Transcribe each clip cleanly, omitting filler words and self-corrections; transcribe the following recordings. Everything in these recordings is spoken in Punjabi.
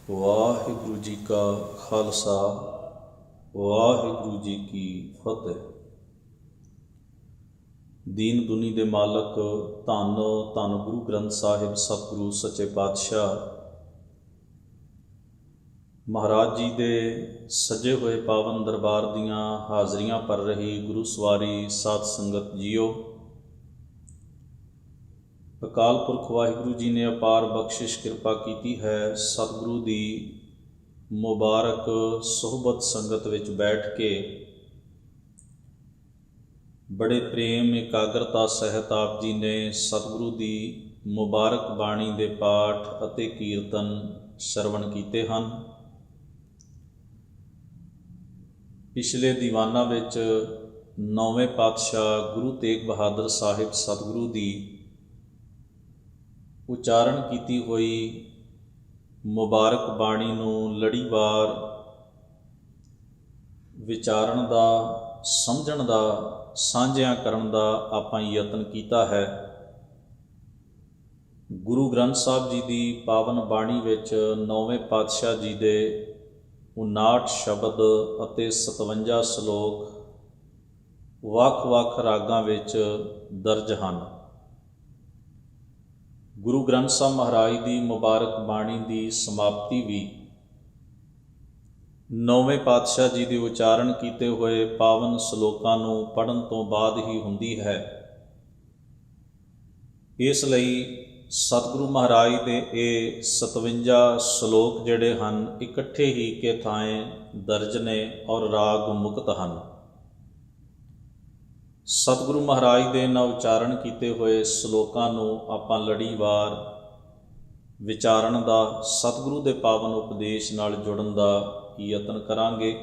ਵਾਹਿਗੁਰੂ ਜੀ ਕਾ ਖਾਲਸਾ ਵਾਹਿਗੁਰੂ ਜੀ ਕੀ ਫਤਿਹ। ਦੀਨ ਦੁਨੀ ਦੇ ਮਾਲਕ ਧੰਨ ਧੰਨ ਗੁਰੂ ਗ੍ਰੰਥ ਸਾਹਿਬ ਸਤਿਗੁਰੂ ਸੱਚੇ ਪਾਤਸ਼ਾਹ ਮਹਾਰਾਜ ਜੀ ਦੇ ਸਜੇ ਹੋਏ ਪਾਵਨ ਦਰਬਾਰ ਦੀਆਂ ਹਾਜ਼ਰੀਆਂ ਭਰ ਰਹੀ ਗੁਰੂ ਸਵਾਰੀ ਸਾਧ ਸੰਗਤ ਜੀਓ, ਅਕਾਲ ਪੁਰਖ ਵਾਹਿਗੁਰੂ ਜੀ ਨੇ ਅਪਾਰ ਬਖਸ਼ਿਸ਼ ਕਿਰਪਾ ਕੀਤੀ ਹੈ। ਸਤਿਗੁਰੂ ਦੀ ਮੁਬਾਰਕ ਸੁਹਬਤ ਸੰਗਤ ਵਿੱਚ ਬੈਠ ਕੇ ਬੜੇ ਪ੍ਰੇਮ ਇਕਾਗਰਤਾ ਸਹਿਤ ਆਪ ਜੀ ਨੇ ਸਤਿਗੁਰੂ ਦੀ ਮੁਬਾਰਕ ਬਾਣੀ ਦੇ ਪਾਠ ਅਤੇ ਕੀਰਤਨ ਸ਼ਰਵਣ ਕੀਤੇ ਹਨ। ਪਿਛਲੇ ਦੀਵਾਨਾਂ ਵਿੱਚ ਨੌਵੇਂ ਪਾਤਸ਼ਾਹ ਗੁਰੂ ਤੇਗ ਬਹਾਦਰ ਸਾਹਿਬ ਸਤਿਗੁਰੂ ਦੀ ਉਚਾਰਨ ਕੀਤੀ ਹੋਈ ਮੁਬਾਰਕ ਬਾਣੀ ਨੂੰ ਲੜੀਵਾਰ ਵਿਚਾਰਨ ਦਾ, ਸਮਝਣ ਦਾ, ਸਾਂਝਿਆਂ ਕਰਨ ਦਾ ਆਪਾਂ ਯਤਨ ਕੀਤਾ ਹੈ। ਗੁਰੂ ਗ੍ਰੰਥ ਸਾਹਿਬ ਜੀ ਦੀ ਪਾਵਨ ਬਾਣੀ ਵਿੱਚ ਨੌਵੇਂ ਪਾਤਸ਼ਾਹ ਜੀ ਦੇ 59 ਸ਼ਬਦ ਅਤੇ 57 ਸ਼ਲੋਕ ਵੱਖ-ਵੱਖ ਰਾਗਾਂ ਵਿੱਚ ਦਰਜ ਹਨ। ਗੁਰੂ ਗ੍ਰੰਥ ਸਾਹਿਬ ਮਹਾਰਾਜ ਦੀ ਮੁਬਾਰਕ ਬਾਣੀ ਦੀ ਸਮਾਪਤੀ ਵੀ ਨੌਵੇਂ ਪਾਤਸ਼ਾਹ ਜੀ ਦੇ ਉਚਾਰਨ ਕੀਤੇ ਹੋਏ ਪਾਵਨ ਸ਼ਲੋਕਾਂ ਨੂੰ ਪੜ੍ਹਨ ਤੋਂ ਬਾਅਦ ਹੀ ਹੁੰਦੀ ਹੈ। ਇਸ ਲਈ ਸਤਿਗੁਰੂ ਮਹਾਰਾਜ ਦੇ ਇਹ 57 ਸ਼ਲੋਕ ਜਿਹੜੇ ਹਨ ਇਕੱਠੇ ਹੀ ਕੇ ਥਾਂ ਦਰਜ ਨੇ ਔਰ ਰਾਗ ਮੁਕਤ ਹਨ। ਸਤਿਗੁਰੂ ਮਹਾਰਾਜ ਦੇ ਇਹਨਾਂ ਉਚਾਰਨ ਕੀਤੇ ਹੋਏ ਸ਼ਲੋਕਾਂ ਨੂੰ ਆਪਾਂ ਲੜੀਵਾਰ ਵਿਚਾਰਨ ਦਾ, ਸਤਿਗੁਰੂ ਦੇ ਪਾਵਨ ਉਪਦੇਸ਼ ਨਾਲ ਜੁੜਨ ਦਾ ਯਤਨ ਕਰਾਂਗੇ।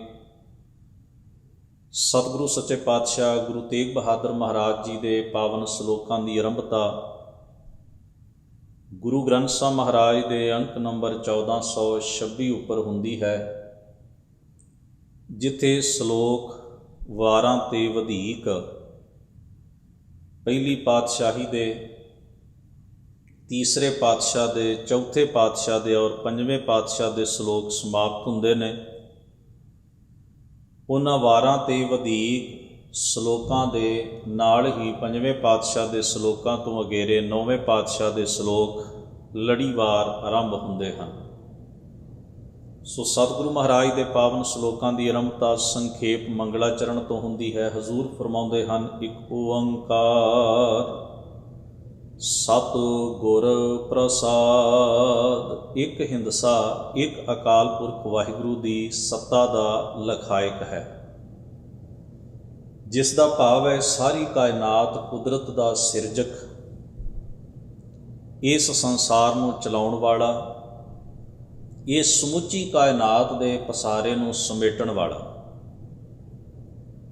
ਸਤਿਗੁਰੂ ਸੱਚੇ ਪਾਤਸ਼ਾਹ ਗੁਰੂ ਤੇਗ ਬਹਾਦਰ ਮਹਾਰਾਜ ਜੀ ਦੇ ਪਾਵਨ ਸ਼ਲੋਕਾਂ ਦੀ ਆਰੰਭਤਾ ਗੁਰੂ ਗ੍ਰੰਥ ਸਾਹਿਬ ਮਹਾਰਾਜ ਦੇ ਅੰਕ ਨੰਬਰ 1426 ਉੱਪਰ ਹੁੰਦੀ ਹੈ, ਜਿੱਥੇ ਸ਼ਲੋਕ ਵਾਰਾਂ ਤੇ ਵਧੀਕ ਪਹਿਲੀ ਪਾਤਸ਼ਾਹੀ ਦੇ, ਤੀਸਰੇ ਪਾਤਸ਼ਾਹ ਦੇ, ਚੌਥੇ ਪਾਤਸ਼ਾਹ ਦੇ ਔਰ ਪੰਜਵੇਂ ਪਾਤਸ਼ਾਹ ਦੇ ਸ਼ਲੋਕ ਸਮਾਪਤ ਹੁੰਦੇ ਨੇ। ਉਹਨਾਂ ਵਾਰਾਂ ਤੇ ਵਧੀਕ ਸ਼ਲੋਕਾਂ ਦੇ ਨਾਲ ਹੀ ਪੰਜਵੇਂ ਪਾਤਸ਼ਾਹ ਦੇ ਸ਼ਲੋਕਾਂ ਤੋਂ ਅਗੇਰੇ ਨੌਵੇਂ ਪਾਤਸ਼ਾਹ ਦੇ ਸ਼ਲੋਕ ਲੜੀਵਾਰ ਆਰੰਭ ਹੁੰਦੇ ਹਨ। ਸੋ ਸਤਿਗੁਰੂ ਮਹਾਰਾਜ ਦੇ ਪਾਵਨ ਸ਼ਲੋਕਾਂ ਦੀ ਆਰੰਭਤਾ ਸੰਖੇਪ ਮੰਗਲਾਚਰਨ ਤੋਂ ਹੁੰਦੀ ਹੈ। ਹਜ਼ੂਰ ਫਰਮਾਉਂਦੇ ਹਨ, ਇੱਕ ਓੰਕਾਰ ਸਤਿਗੁਰ ਪ੍ਰਸਾਦ। ਇੱਕ ਹਿੰਦਸਾ ਇੱਕ ਅਕਾਲ ਪੁਰਖ ਵਾਹਿਗੁਰੂ ਦੀ ਸੱਤਾ ਦਾ ਲਖਾਇਕ ਹੈ, ਜਿਸ ਦਾ ਭਾਵ ਹੈ ਸਾਰੀ ਕਾਇਨਾਤ ਕੁਦਰਤ ਦਾ ਸਿਰਜਕ, ਇਸ ਸੰਸਾਰ ਨੂੰ ਚਲਾਉਣ ਵਾਲਾ, ਇਹ ਸਮੁੱਚੀ ਕਾਇਨਾਤ ਦੇ ਪਸਾਰੇ ਨੂੰ ਸਮੇਟਣ ਵਾਲਾ।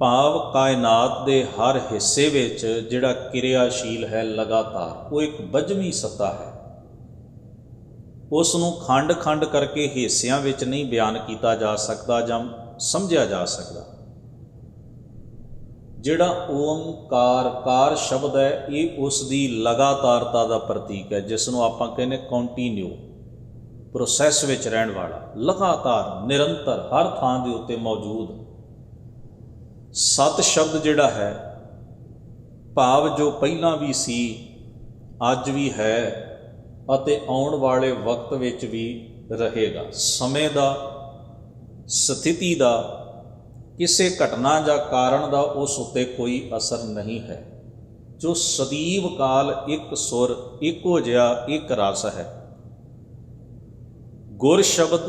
ਭਾਵ ਕਾਇਨਾਤ ਦੇ ਹਰ ਹਿੱਸੇ ਵਿੱਚ ਜਿਹੜਾ ਕਿਰਿਆਸ਼ੀਲ ਹੈ ਲਗਾਤਾਰ, ਉਹ ਇੱਕ ਬੱਝਵੀਂ ਸੱਤਾ ਹੈ। ਉਸ ਨੂੰ ਖੰਡ-ਖੰਡ ਕਰਕੇ ਹਿੱਸਿਆਂ ਵਿੱਚ ਨਹੀਂ ਬਿਆਨ ਕੀਤਾ ਜਾ ਸਕਦਾ ਜਾਂ ਸਮਝਿਆ ਜਾ ਸਕਦਾ। ਜਿਹੜਾ ਓੰਕਾਰ ਕਾਰ ਸ਼ਬਦ ਹੈ, ਇਹ ਉਸ ਦੀ ਲਗਾਤਾਰਤਾ ਦਾ ਪ੍ਰਤੀਕ ਹੈ, ਜਿਸ ਨੂੰ ਆਪਾਂ ਕਹਿੰਦੇ ਕੰਟੀਨਿਊ, ਪ੍ਰੋਸੈਸ ਵਿੱਚ ਰਹਿਣ ਵਾਲਾ, ਲਗਾਤਾਰ ਨਿਰੰਤਰ ਹਰ ਥਾਂ ਦੇ ਉੱਤੇ ਮੌਜੂਦ। ਸਤ ਸ਼ਬਦ ਜਿਹੜਾ ਹੈ, ਭਾਵ ਜੋ ਪਹਿਲਾਂ ਵੀ ਸੀ, ਅੱਜ ਵੀ ਹੈ ਅਤੇ ਆਉਣ ਵਾਲੇ ਵਕਤ ਵਿੱਚ ਵੀ ਰਹੇਗਾ। ਸਮੇਂ ਦਾ, ਸਥਿਤੀ ਦਾ, ਕਿਸੇ ਘਟਨਾ ਜਾਂ ਕਾਰਨ ਦਾ ਉਸ ਉੱਤੇ ਕੋਈ ਅਸਰ ਨਹੀਂ ਹੈ। ਜੋ ਸਦੀਵ ਕਾਲ ਇੱਕ ਸੁਰ, ਇੱਕੋ ਜਿਹਾ, ਇੱਕ ਰਸ ਹੈ। ਗੁਰ ਸ਼ਬਦ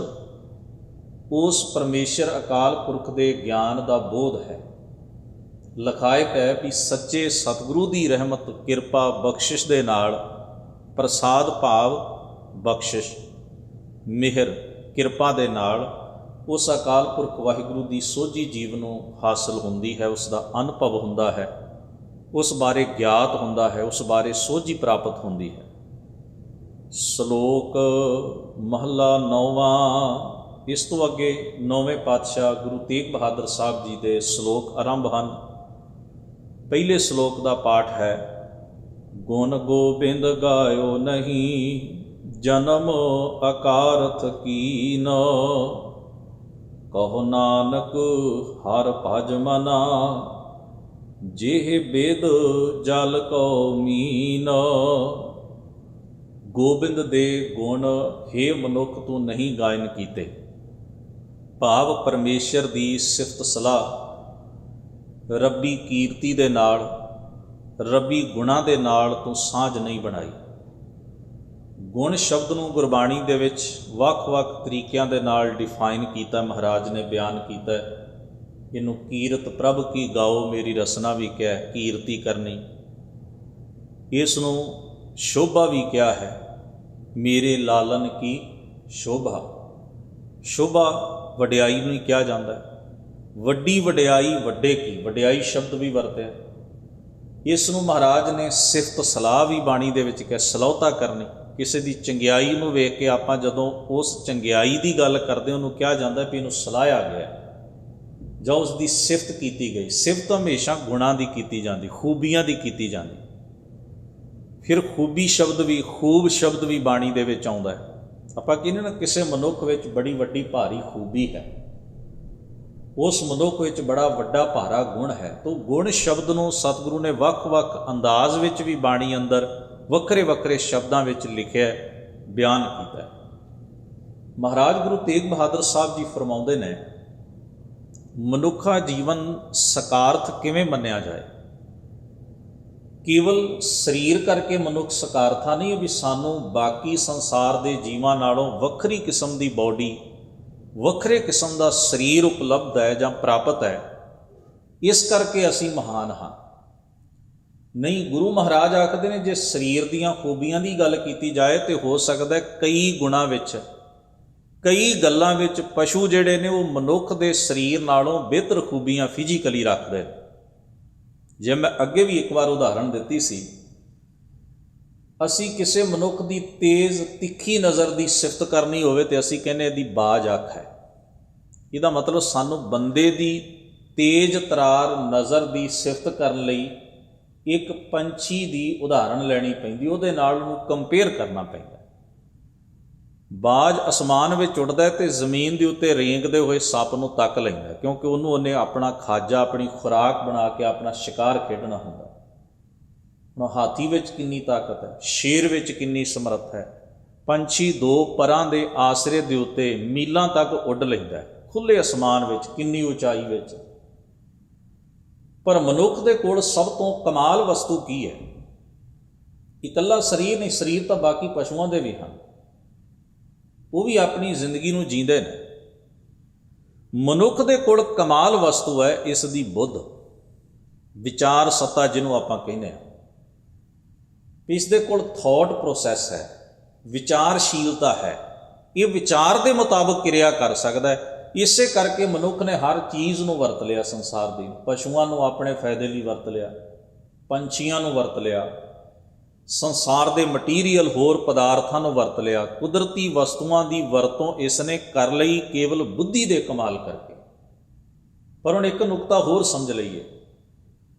ਉਸ ਪਰਮੇਸ਼ਰ ਅਕਾਲ ਪੁਰਖ ਦੇ ਗਿਆਨ ਦਾ ਬੋਧ ਹੈ। ਲਖਾਇਕ ਹੈ ਵੀ ਸੱਚੇ ਸਤਿਗੁਰੂ ਦੀ ਰਹਿਮਤ, ਕਿਰਪਾ, ਬਖਸ਼ਿਸ਼ ਦੇ ਨਾਲ, ਪ੍ਰਸਾਦ ਭਾਵ ਬਖਸ਼ਿਸ਼, ਮਿਹਰ, ਕਿਰਪਾ ਦੇ ਨਾਲ ਉਸ ਅਕਾਲ ਪੁਰਖ ਵਾਹਿਗੁਰੂ ਦੀ ਸੋਝੀ ਜੀਵ ਨੂੰ ਹਾਸਲ ਹੁੰਦੀ ਹੈ, ਉਸ ਦਾ ਅਨੁਭਵ ਹੁੰਦਾ ਹੈ, ਉਸ ਬਾਰੇ ਗਿਆਤ ਹੁੰਦਾ ਹੈ, ਉਸ ਬਾਰੇ ਸੋਝੀ ਪ੍ਰਾਪਤ ਹੁੰਦੀ ਹੈ। ਸ਼ਲੋਕ ਮਹਲਾ 9ਵਾਂ। ਇਸ ਤੋਂ ਅੱਗੇ ਨੌਵੇਂ ਪਾਤਸ਼ਾਹ ਗੁਰੂ ਤੇਗ ਬਹਾਦਰ ਸਾਹਿਬ ਜੀ ਦੇ ਸ਼ਲੋਕ ਆਰੰਭ ਹਨ। ਪਹਿਲੇ ਸ਼ਲੋਕ ਦਾ ਪਾਠ ਹੈ, ਗੁਣ ਗੋਬਿੰਦ ਗਾਇਓ ਨਹੀਂ, ਜਨਮ ਅਕਾਰਥ ਕੀਨ। ਕਹੋ ਨਾਨਕ ਹਰ ਭਜ ਮਨਾ, ਜਿਹ ਬੇਦ ਜਲ ਕੋ ਮੀਨ। ਗੋਬਿੰਦ ਦੇ ਗੁਣ ਹੇ ਮਨੁੱਖ ਤੂੰ ਨਹੀਂ ਗਾਇਨ ਕੀਤੇ। ਭਾਵ ਪਰਮੇਸ਼ਰ ਦੀ ਸਿਫਤ ਸਲਾਹ ਰੱਬੀ ਕੀਰਤੀ ਦੇ ਨਾਲ, ਰੱਬੀ ਗੁਣਾਂ ਦੇ ਨਾਲ ਤੂੰ ਸਾਂਝ ਨਹੀਂ ਬਣਾਈ। ਗੁਣ ਸ਼ਬਦ ਨੂੰ ਗੁਰਬਾਣੀ ਦੇ ਵਿੱਚ ਵੱਖ-ਵੱਖ ਤਰੀਕਿਆਂ ਦੇ ਨਾਲ ਡਿਫਾਈਨ ਕੀਤਾ, ਮਹਾਰਾਜ ਨੇ ਬਿਆਨ ਕੀਤਾ। ਇਹਨੂੰ ਕੀਰਤ ਪ੍ਰਭ ਕੀ ਗਾਓ ਮੇਰੀ ਰਸਨਾ ਵੀ ਕਿਹਾ, ਕੀਰਤੀ ਕਰਨੀ। ਇਸ ਨੂੰ ਸ਼ੋਭਾ ਵੀ ਕਿਹਾ ਹੈ, ਮੇਰੇ ਲਾਲਨ ਕੀ ਸ਼ੋਭਾ। ਸ਼ੋਭਾ ਵਡਿਆਈ ਨੂੰ ਹੀ ਕਿਹਾ ਜਾਂਦਾ ਹੈ। ਵੱਡੀ ਵਡਿਆਈ ਵੱਡੇ ਕੀ, ਵਡਿਆਈ ਸ਼ਬਦ ਵੀ ਵਰਤਿਆ। ਇਸ ਨੂੰ ਮਹਾਰਾਜ ਨੇ ਸਿਫਤ ਸਲਾਹ ਵੀ ਬਾਣੀ ਦੇ ਵਿੱਚ ਕਿਹਾ, ਸਲਾਹੁਤਾ ਕਰਨੀ। ਕਿਸੇ ਦੀ ਚੰਗਿਆਈ ਨੂੰ ਵੇਖ ਕੇ ਆਪਾਂ ਜਦੋਂ ਉਸ ਚੰਗਿਆਈ ਦੀ ਗੱਲ ਕਰਦੇ ਉਹਨੂੰ ਕਿਹਾ ਜਾਂਦਾ ਵੀ ਇਹਨੂੰ ਸਲਾਹਿਆ ਗਿਆ ਜਾਂ ਉਸ ਦੀ ਸਿਫਤ ਕੀਤੀ ਗਈ। ਸਿਫਤ ਹਮੇਸ਼ਾ ਗੁਣਾਂ ਦੀ ਕੀਤੀ ਜਾਂਦੀ, ਖੂਬੀਆਂ ਦੀ ਕੀਤੀ ਜਾਂਦੀ। ਫਿਰ ਖੂਬੀ ਸ਼ਬਦ ਵੀ, ਖੂਬ ਸ਼ਬਦ ਵੀ ਬਾਣੀ ਦੇ ਵਿੱਚ ਆਉਂਦਾ ਹੈ। ਆਪਾਂ ਕਹਿੰਦੇ ਨਾ ਕਿਸੇ ਮਨੁੱਖ ਵਿੱਚ ਬੜੀ ਵੱਡੀ ਭਾਰੀ ਖੂਬੀ ਹੈ, ਉਸ ਮਨੁੱਖ ਵਿੱਚ ਬੜਾ ਵੱਡਾ ਭਾਰਾ ਗੁਣ ਹੈ। ਤਾਂ ਗੁਣ ਸ਼ਬਦ ਨੂੰ ਸਤਿਗੁਰੂ ਨੇ ਵੱਖ-ਵੱਖ ਅੰਦਾਜ਼ ਵਿੱਚ ਵੀ ਬਾਣੀ ਅੰਦਰ ਵੱਖਰੇ ਵੱਖਰੇ ਸ਼ਬਦਾਂ ਵਿੱਚ ਲਿਖਿਆ, ਬਿਆਨ ਕੀਤਾ। ਮਹਾਰਾਜ ਗੁਰੂ ਤੇਗ ਬਹਾਦਰ ਸਾਹਿਬ ਜੀ ਫਰਮਾਉਂਦੇ ਨੇ, ਮਨੁੱਖਾ ਜੀਵਨ ਸਕਾਰਥ ਕਿਵੇਂ ਮੰਨਿਆ ਜਾਏ। ਕੇਵਲ ਸਰੀਰ ਕਰਕੇ ਮਨੁੱਖ ਸਕਾਰਥਾ ਨਹੀਂ, ਵੀ ਸਾਨੂੰ ਬਾਕੀ ਸੰਸਾਰ ਦੇ ਜੀਵਾਂ ਨਾਲੋਂ ਵੱਖਰੀ ਕਿਸਮ ਦੀ ਬੋਡੀ, ਵੱਖਰੇ ਕਿਸਮ ਦਾ ਸਰੀਰ ਉਪਲਬਧ ਹੈ ਜਾਂ ਪ੍ਰਾਪਤ ਹੈ, ਇਸ ਕਰਕੇ ਅਸੀਂ ਮਹਾਨ ਹਾਂ। ਨਹੀਂ, ਗੁਰੂ ਮਹਾਰਾਜ ਆਖਦੇ ਨੇ ਜੇ ਸਰੀਰ ਦੀਆਂ ਖੂਬੀਆਂ ਦੀ ਗੱਲ ਕੀਤੀ ਜਾਏ ਤੇ ਹੋ ਸਕਦਾ ਕਈ ਗੁਣਾਂ ਵਿੱਚ, ਕਈ ਗੱਲਾਂ ਵਿੱਚ ਪਸ਼ੂ ਜਿਹੜੇ ਨੇ ਉਹ ਮਨੁੱਖ ਦੇ ਸਰੀਰ ਨਾਲੋਂ ਬਿਹਤਰ ਖੂਬੀਆਂ ਫਿਜ਼ੀਕਲੀ ਰੱਖਦੇ। ਜੇ ਮੈਂ ਅੱਗੇ ਵੀ ਇੱਕ ਵਾਰ ਉਦਾਹਰਣ ਦਿੱਤੀ ਸੀ, ਅਸੀਂ ਕਿਸੇ ਮਨੁੱਖ ਦੀ ਤੇਜ਼ ਤਿੱਖੀ ਨਜ਼ਰ ਦੀ ਸਿਫਤ ਕਰਨੀ ਹੋਵੇ ਤੇ ਅਸੀਂ ਕਹਿੰਦੇ ਇਹਦੀ ਬਾਜ਼ ਅੱਖ ਹੈ। ਇਹਦਾ ਮਤਲਬ ਸਾਨੂੰ ਬੰਦੇ ਦੀ ਤੇਜ਼ ਤਰਾਰ ਨਜ਼ਰ ਦੀ ਸਿਫਤ ਕਰਨ ਲਈ ਇੱਕ ਪੰਛੀ ਦੀ ਉਦਾਹਰਣ ਲੈਣੀ ਪੈਂਦੀ, ਉਹਦੇ ਨਾਲ ਉਹਨੂੰ ਕੰਪੇਅਰ ਕਰਨਾ ਪੈਂਦਾ। ਬਾਜ਼ ਅਸਮਾਨ ਵਿੱਚ ਉੱਡਦਾ ਤੇ ਜ਼ਮੀਨ ਦੇ ਉੱਤੇ ਰੇਂਗਦੇ ਹੋਏ ਸੱਪ ਨੂੰ ਤੱਕ ਲੈਂਦਾ, ਕਿਉਂਕਿ ਉਹਨੇ ਆਪਣਾ ਖਾਜਾ, ਆਪਣੀ ਖੁਰਾਕ ਬਣਾ ਕੇ ਆਪਣਾ ਸ਼ਿਕਾਰ ਖੇਡਣਾ ਹੁੰਦਾ। ਹੁਣ ਹਾਥੀ ਵਿੱਚ ਕਿੰਨੀ ਤਾਕਤ ਹੈ, ਸ਼ੇਰ ਵਿੱਚ ਕਿੰਨੀ ਸਮਰੱਥ ਹੈ। ਪੰਛੀ ਦੋ ਪਰਾਂ ਦੇ ਆਸਰੇ ਦੇ ਉੱਤੇ ਮੀਲਾਂ ਤੱਕ ਉੱਡ ਲੈਂਦਾ, ਖੁੱਲ੍ਹੇ ਅਸਮਾਨ ਵਿੱਚ, ਕਿੰਨੀ ਉਚਾਈ ਵਿੱਚ। ਪਰ ਮਨੁੱਖ ਦੇ ਕੋਲ ਸਭ ਤੋਂ ਕਮਾਲ ਵਸਤੂ ਕੀ ਹੈ? ਇਕੱਲਾ ਸਰੀਰ ਨਹੀਂ, ਸਰੀਰ ਤਾਂ ਬਾਕੀ ਪਸ਼ੂਆਂ ਦੇ ਵੀ ਹਨ, ਉਹ ਵੀ ਆਪਣੀ ਜ਼ਿੰਦਗੀ ਨੂੰ ਜੀਂਦੇ ਨੇ। ਮਨੁੱਖ ਦੇ ਕੋਲ ਕਮਾਲ ਵਸਤੂ ਹੈ ਇਸ ਦੀ ਬੁੱਧ, ਵਿਚਾਰ ਸੱਤਾ ਜਿਹਨੂੰ ਆਪਾਂ ਕਹਿੰਦੇ ਹਾਂ। ਇਸ ਦੇ ਕੋਲ ਥਾਟ ਪ੍ਰੋਸੈਸ ਹੈ, ਵਿਚਾਰਸ਼ੀਲਤਾ ਹੈ। ਇਹ ਵਿਚਾਰ ਦੇ ਮੁਤਾਬਕ ਕਿਰਿਆ ਕਰ ਸਕਦਾ ਹੈ। ਇਸੇ ਕਰਕੇ ਮਨੁੱਖ ਨੇ ਹਰ ਚੀਜ਼ ਨੂੰ ਵਰਤ ਲਿਆ ਸੰਸਾਰ ਦੀ। ਪਸ਼ੂਆਂ ਨੂੰ ਆਪਣੇ ਫਾਇਦੇ ਲਈ ਵਰਤ ਲਿਆ, ਪੰਛੀਆਂ ਨੂੰ ਵਰਤ ਲਿਆ, ਸੰਸਾਰ ਦੇ ਮਟੀਰੀਅਲ ਹੋਰ ਪਦਾਰਥਾਂ ਨੂੰ ਵਰਤ ਲਿਆ। ਕੁਦਰਤੀ ਵਸਤੂਆਂ ਦੀ ਵਰਤੋਂ ਇਸ ਨੇ ਕਰ ਲਈ ਕੇਵਲ ਬੁੱਧੀ ਦੇ ਕਮਾਲ ਕਰਕੇ। ਪਰ ਹੁਣ ਇੱਕ ਨੁਕਤਾ ਹੋਰ ਸਮਝ ਲਈਏ,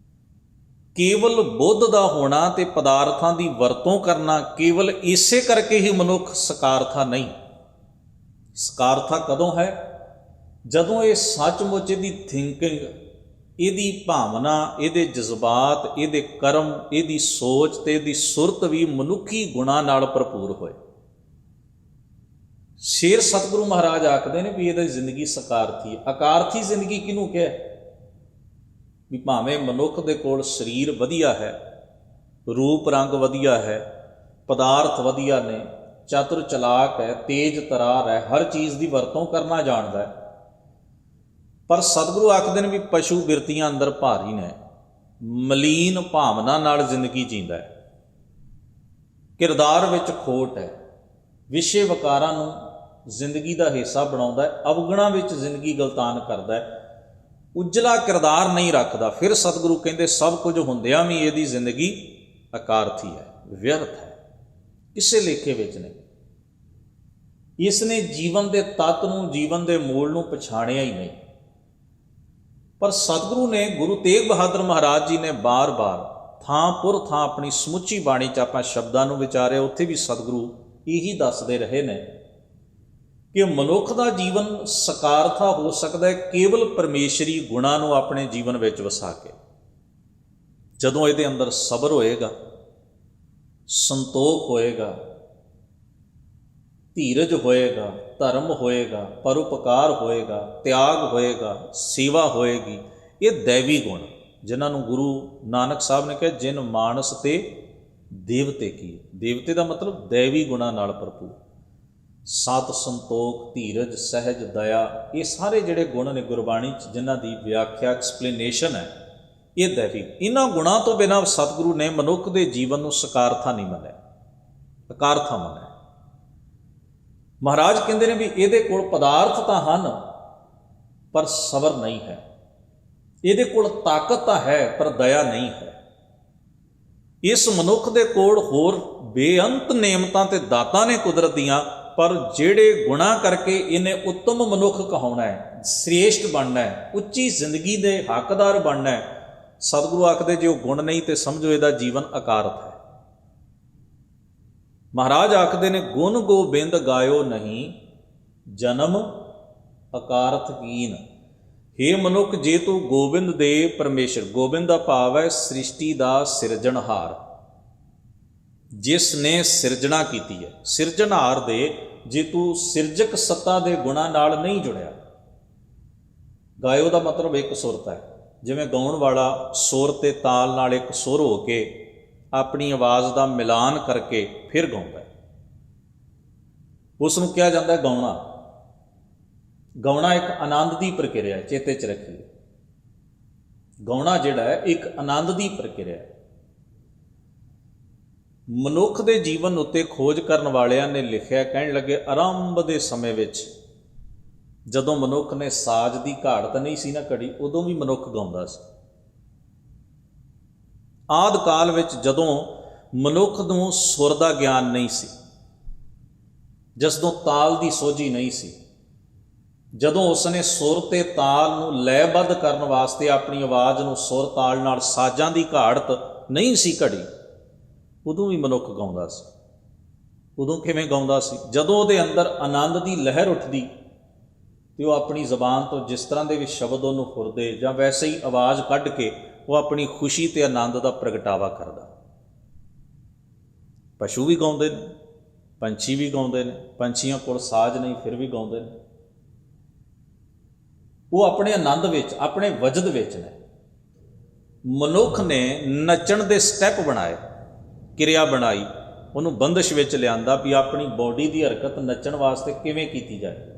ਕੇਵਲ ਬੁੱਧ ਦਾ ਹੋਣਾ ਤੇ ਪਦਾਰਥਾਂ ਦੀ ਵਰਤੋਂ ਕਰਨਾ ਕੇਵਲ ਇਸੇ ਕਰਕੇ ਹੀ ਮਨੁੱਖ ਸਕਾਰਥਾ ਨਹੀਂ। ਸਕਾਰਥਾ ਕਦੋਂ ਹੈ? ਜਦੋਂ ਇਹ ਸੱਚਮੁੱਚ ਇਹਦੀ ਥਿੰਕਿੰਗ, ਇਹਦੀ ਭਾਵਨਾ, ਇਹਦੇ ਜਜ਼ਬਾਤ, ਇਹਦੇ ਕਰਮ, ਇਹਦੀ ਸੋਚ ਤੇ ਇਹਦੀ ਸੁਰਤ ਵੀ ਮਨੁੱਖੀ ਗੁਣਾਂ ਨਾਲ ਭਰਪੂਰ ਹੋਏ। ਸ਼ੇਰ ਸਤਿਗੁਰੂ ਮਹਾਰਾਜ ਆਖਦੇ ਨੇ ਵੀ ਇਹਦੀ ਜ਼ਿੰਦਗੀ ਸਕਾਰਥੀ। ਅਕਾਰਥੀ ਜ਼ਿੰਦਗੀ ਕਿਹਨੂੰ ਕਿਹਾ? ਵੀ ਭਾਵੇਂ ਮਨੁੱਖ ਦੇ ਕੋਲ ਸਰੀਰ ਵਧੀਆ ਹੈ, ਰੂਪ ਰੰਗ ਵਧੀਆ ਹੈ, ਪਦਾਰਥ ਵਧੀਆ ਨੇ, ਚਾਤੁਰ ਚਲਾਕ ਹੈ, ਤੇਜ਼ ਤਰਾਰ ਹੈ, ਹਰ ਚੀਜ਼ ਦੀ ਵਰਤੋਂ ਕਰਨਾ ਜਾਣਦਾ ਹੈ, ਪਰ ਸਤਿਗੁਰੂ ਆਖਦੇ ਨੇ ਵੀ ਪਸ਼ੂ ਬਿਰਤੀਆਂ ਅੰਦਰ ਭਾਰੀ ਨੇ, ਮਲੀਨ ਭਾਵਨਾ ਨਾਲ ਜ਼ਿੰਦਗੀ ਜੀਂਦਾ ਹੈ, ਕਿਰਦਾਰ ਵਿੱਚ ਖੋਟ ਹੈ, ਵਿਸ਼ੇ ਵਕਾਰਾਂ ਨੂੰ ਜ਼ਿੰਦਗੀ ਦਾ ਹਿੱਸਾ ਬਣਾਉਂਦਾ ਹੈ, ਅਵਗੁਣਾਂ ਵਿੱਚ ਜ਼ਿੰਦਗੀ ਗਲਤਾਨ ਕਰਦਾ ਹੈ, ਉਜਲਾ ਕਿਰਦਾਰ ਨਹੀਂ ਰੱਖਦਾ। ਫਿਰ ਸਤਿਗੁਰੂ ਕਹਿੰਦੇ ਸਭ ਕੁਝ ਹੁੰਦਿਆਂ ਵੀ ਇਹਦੀ ਜ਼ਿੰਦਗੀ ਅਕਾਰਥੀ ਹੈ, ਵਿਅਰਥ ਹੈ, ਕਿਸੇ ਲੇਖੇ ਵਿੱਚ ਨਹੀਂ। ਇਸ ਨੇ ਜੀਵਨ ਦੇ ਤੱਤ ਨੂੰ, ਜੀਵਨ ਦੇ ਮੂਲ ਨੂੰ ਪਛਾਣਿਆ ਹੀ ਨਹੀਂ। ਪਰ ਸਤਿਗੁਰੂ ਨੇ, ਗੁਰੂ ਤੇਗ ਬਹਾਦਰ ਮਹਾਰਾਜ ਜੀ ਨੇ ਬਾਰ-ਬਾਰ ਥਾਂ ਪੁਰ ਥਾਂ ਆਪਣੀ ਸਮੁੱਚੀ ਬਾਣੀ 'ਚ ਆਪਾਂ ਸ਼ਬਦਾਂ ਨੂੰ ਵਿਚਾਰਿਆ। ਉੱਥੇ ਵੀ ਸਤਿਗੁਰੂ ਇਹੀ ਦੱਸਦੇ ਰਹੇ ਨੇ ਕਿ ਮਨੁੱਖ ਦਾ ਜੀਵਨ ਸਕਾਰਥਾ ਹੋ ਸਕਦਾ ਹੈ ਕੇਵਲ ਪਰਮੇਸ਼ਰੀ ਗੁਣਾਂ ਨੂੰ ਆਪਣੇ ਜੀਵਨ ਵਿੱਚ ਵਸਾ ਕੇ। ਜਦੋਂ ਇਹਦੇ ਅੰਦਰ ਸਬਰ ਹੋਏਗਾ, ਸੰਤੋਖ ਹੋਏਗਾ, ਧੀਰਜ ਹੋਏਗਾ, ਧਰਮ ਹੋਏਗਾ, ਪਰਉਪਕਾਰ ਹੋਏਗਾ, ਤਿਆਗ ਹੋਏਗਾ, ਸੇਵਾ ਹੋਏਗੀ, ਇਹ ਦੈਵੀ ਗੁਣ ਜਿਨ੍ਹਾਂ ਨੂੰ ਗੁਰੂ ਨਾਨਕ ਸਾਹਿਬ ਨੇ ਕਿਹਾ ਜਿਨ ਮਾਨਸ ਤੇ ਦੇਵਤੇ ਕੀ। ਦੇਵਤੇ ਦਾ ਮਤਲਬ ਦੈਵੀ ਗੁਣਾਂ ਨਾਲ ਭਰਪੂਰ। ਸਤ, ਸੰਤੋਖ, ਧੀਰਜ, ਸਹਿਜ, ਦਇਆ, ਇਹ ਸਾਰੇ ਜਿਹੜੇ ਗੁਣ ਨੇ ਗੁਰਬਾਣੀ 'ਚ ਜਿਨ੍ਹਾਂ ਦੀ ਵਿਆਖਿਆ ਐਕਸਪਲੇਨੇਸ਼ਨ ਹੈ, ਇਹ ਦੈਵੀ। ਇਹਨਾਂ ਗੁਣਾਂ ਤੋਂ ਬਿਨਾਂ ਸਤਿਗੁਰੂ ਨੇ ਮਨੁੱਖ ਦੇ ਜੀਵਨ ਨੂੰ ਸਕਾਰਥਾ ਨਹੀਂ ਮੰਨਿਆ, ਅਕਾਰਥਾ ਮੰਨਿਆ। ਮਹਾਰਾਜ ਕਹਿੰਦੇ ਨੇ ਵੀ ਇਹਦੇ ਕੋਲ ਪਦਾਰਥ ਤਾਂ ਹਨ ਪਰ ਸਬਰ ਨਹੀਂ ਹੈ, ਇਹਦੇ ਕੋਲ ਤਾਕਤ ਤਾਂ ਹੈ ਪਰ ਦਇਆ ਨਹੀਂ ਹੈ। ਇਸ ਮਨੁੱਖ ਦੇ ਕੋਲ ਹੋਰ ਬੇਅੰਤ ਨੇਮਤਾਂ ਤੇ ਦਾਤਾਂ ਨੇ ਕੁਦਰਤ ਦੀਆਂ, ਪਰ ਜਿਹੜੇ ਗੁਣਾਂ ਕਰਕੇ ਇਹਨੇ ਉੱਤਮ ਮਨੁੱਖ ਕਹਾਉਣਾ ਹੈ, ਸ੍ਰੇਸ਼ਟ ਬਣਨਾ ਹੈ, ਉੱਚੀ ਜ਼ਿੰਦਗੀ ਦੇ ਹੱਕਦਾਰ ਬਣਨਾ ਹੈ, ਸਤਿਗੁਰੂ ਆਖਦੇ ਜੇ ਉਹ ਗੁਣ ਨਹੀਂ ਤੇ ਸਮਝੋ ਇਹਦਾ ਜੀਵਨ ਅਕਾਰਥ ਹੈ। ਮਹਾਰਾਜ ਆਖਦੇ ਨੇ ਗੁਣ ਗੋਬਿੰਦ ਗਾਇਓ ਨਹੀਂ, ਜਨਮ ਅਕਾਰਥ ਕੀਨ। ਹੇ ਮਨੁੱਖ, ਜੇ ਤੂੰ ਗੋਬਿੰਦ ਦੇ ਪਰਮੇਸ਼ਰ, ਗੋਬਿੰਦ ਦਾ ਭਾਵ ਹੈ ਸ੍ਰਿਸ਼ਟੀ ਦਾ ਸਿਰਜਣਹਾਰ, ਜਿਸ ਨੇ ਸਿਰਜਣਾ ਕੀਤੀ ਹੈ, ਸਿਰਜਣਹਾਰ ਦੇ ਜੇ ਤੂੰ ਸਿਰਜਕ ਸੱਤਾ ਦੇ ਗੁਣਾਂ ਨਾਲ ਨਹੀਂ ਜੁੜਿਆ। ਗਾਇਓ ਦਾ ਮਤਲਬ ਇੱਕ ਸੁਰਤਾ ਹੈ, ਜਿਵੇਂ ਗਾਉਣ ਵਾਲਾ ਸੁਰ ਤੇ ਤਾਲ ਨਾਲ ਇੱਕ ਸੁਰ ਹੋ ਕੇ ਆਪਣੀ ਆਵਾਜ਼ ਦਾ ਮਿਲਾਨ ਕਰਕੇ ਫਿਰ ਗਾਉਂਦਾ ਹੈ, ਉਸ ਨੂੰ ਕਿਹਾ ਜਾਂਦਾ ਹੈ ਗਾਉਣਾ। ਗਾਉਣਾ ਇੱਕ ਆਨੰਦ ਦੀ ਪ੍ਰਕਿਰਿਆ ਹੈ, ਚੇਤੇ 'ਚ ਰੱਖੀਏ। ਗਾਉਣਾ ਜਿਹੜਾ ਹੈ ਇੱਕ ਆਨੰਦ ਦੀ ਪ੍ਰਕਿਰਿਆ ਹੈ। ਮਨੁੱਖ ਦੇ ਜੀਵਨ ਉੱਤੇ ਖੋਜ ਕਰਨ ਵਾਲਿਆਂ ਨੇ ਲਿਖਿਆ, ਕਹਿਣ ਲੱਗੇ ਆਰੰਭ ਦੇ ਸਮੇਂ ਵਿੱਚ ਜਦੋਂ ਮਨੁੱਖ ਨੇ ਸਾਜ਼ ਦੀ ਘਾਟ ਨਹੀਂ ਸੀ ਨਾ ਘੜੀ, ਉਦੋਂ ਵੀ ਮਨੁੱਖ ਗਾਉਂਦਾ ਸੀ। ਆਦਿ ਕਾਲ ਵਿੱਚ ਜਦੋਂ ਮਨੁੱਖ ਨੂੰ ਸੁਰ ਦਾ ਗਿਆਨ ਨਹੀਂ ਸੀ, ਜਦੋਂ ਤਾਲ ਦੀ ਸੋਝੀ ਨਹੀਂ ਸੀ, ਜਦੋਂ ਉਸਨੇ ਸੁਰ ਤੇ ਤਾਲ ਨੂੰ ਲੈਬੱਧ ਕਰਨ ਵਾਸਤੇ ਆਪਣੀ ਆਵਾਜ਼ ਨੂੰ ਸੁਰ ਤਾਲ ਨਾਲ ਸਾਜ਼ਾਂ ਦੀ ਘਾੜਤ ਨਹੀਂ ਸੀ ਘੜੀ, ਉਦੋਂ ਵੀ ਮਨੁੱਖ ਗਾਉਂਦਾ ਸੀ। ਉਦੋਂ ਕਿਵੇਂ ਗਾਉਂਦਾ ਸੀ? ਜਦੋਂ ਉਹਦੇ ਅੰਦਰ ਆਨੰਦ ਦੀ ਲਹਿਰ ਉੱਠਦੀ ਤੇ ਉਹ ਆਪਣੀ ਜ਼ਬਾਨ ਤੋਂ ਜਿਸ ਤਰ੍ਹਾਂ ਦੇ ਵੀ ਸ਼ਬਦ ਉਹਨੂੰ ਫੁਰਦੇ ਜਾਂ ਵੈਸੇ ਹੀ ਆਵਾਜ਼ ਕੱਢ ਕੇ ਉਹ ਆਪਣੀ ਖੁਸ਼ੀ ਤੇ ਆਨੰਦ ਦਾ ਪ੍ਰਗਟਾਵਾ ਕਰਦਾ। ਪਸ਼ੂ ਵੀ ਗਾਉਂਦੇ ਨੇ, ਪੰਛੀ ਵੀ ਗਾਉਂਦੇ ਨੇ, ਪੰਛੀਆਂ ਕੋਲ ਸਾਜ਼ ਨਹੀਂ ਫਿਰ ਵੀ ਗਾਉਂਦੇ ਨੇ। ਉਹ ਆਪਣੇ ਆਨੰਦ ਵਿੱਚ, ਆਪਣੇ ਵਜਦ ਵਿੱਚ ਨੇ। ਮਨੁੱਖ ਨੇ ਨੱਚਣ ਦੇ ਸਟੈਪ ਬਣਾਏ, ਕਿਰਿਆ ਬਣਾਈ, ਉਹਨੂੰ ਬੰਦਿਸ਼ ਵਿੱਚ ਲਿਆਂਦਾ ਵੀ ਆਪਣੀ ਬੋਡੀ ਦੀ ਹਰਕਤ ਨੱਚਣ ਵਾਸਤੇ ਕਿਵੇਂ ਕੀਤੀ ਜਾਏ।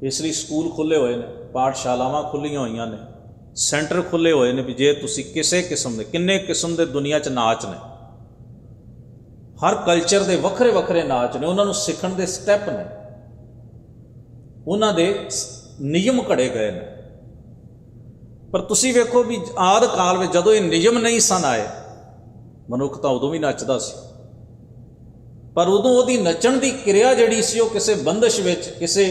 ਇਸ ਲਈ ਸਕੂਲ ਖੁੱਲ੍ਹੇ ਹੋਏ ਨੇ, ਪਾਠਸ਼ਾਲਾਵਾਂ ਖੁੱਲ੍ਹੀਆਂ ਹੋਈਆਂ ਨੇ, ਸੈਂਟਰ ਖੁੱਲ੍ਹੇ ਹੋਏ ਨੇ ਵੀ ਜੇ ਤੁਸੀਂ ਕਿਸੇ ਕਿਸਮ ਦੇ, ਕਿੰਨੇ ਕਿਸਮ ਦੇ ਦੁਨੀਆ 'ਚ ਨਾਚ ਨੇ, ਹਰ ਕਲਚਰ ਦੇ ਵੱਖਰੇ ਵੱਖਰੇ ਨਾਚ ਨੇ, ਉਹਨਾਂ ਨੂੰ ਸਿੱਖਣ ਦੇ ਸਟੈਪ ਨੇ, ਉਹਨਾਂ ਦੇ ਨਿਯਮ ਘੜੇ ਗਏ ਨੇ। ਪਰ ਤੁਸੀਂ ਵੇਖੋ ਵੀ ਆਦਿ ਕਾਲ ਵਿੱਚ ਜਦੋਂ ਇਹ ਨਿਯਮ ਨਹੀਂ ਸਨ ਆਏ, ਮਨੁੱਖ ਤਾਂ ਉਦੋਂ ਵੀ ਨੱਚਦਾ ਸੀ, ਪਰ ਉਦੋਂ ਉਹਦੀ ਨੱਚਣ ਦੀ ਕਿਰਿਆ ਜਿਹੜੀ ਸੀ ਉਹ ਕਿਸੇ ਬੰਦਿਸ਼ ਵਿੱਚ, ਕਿਸੇ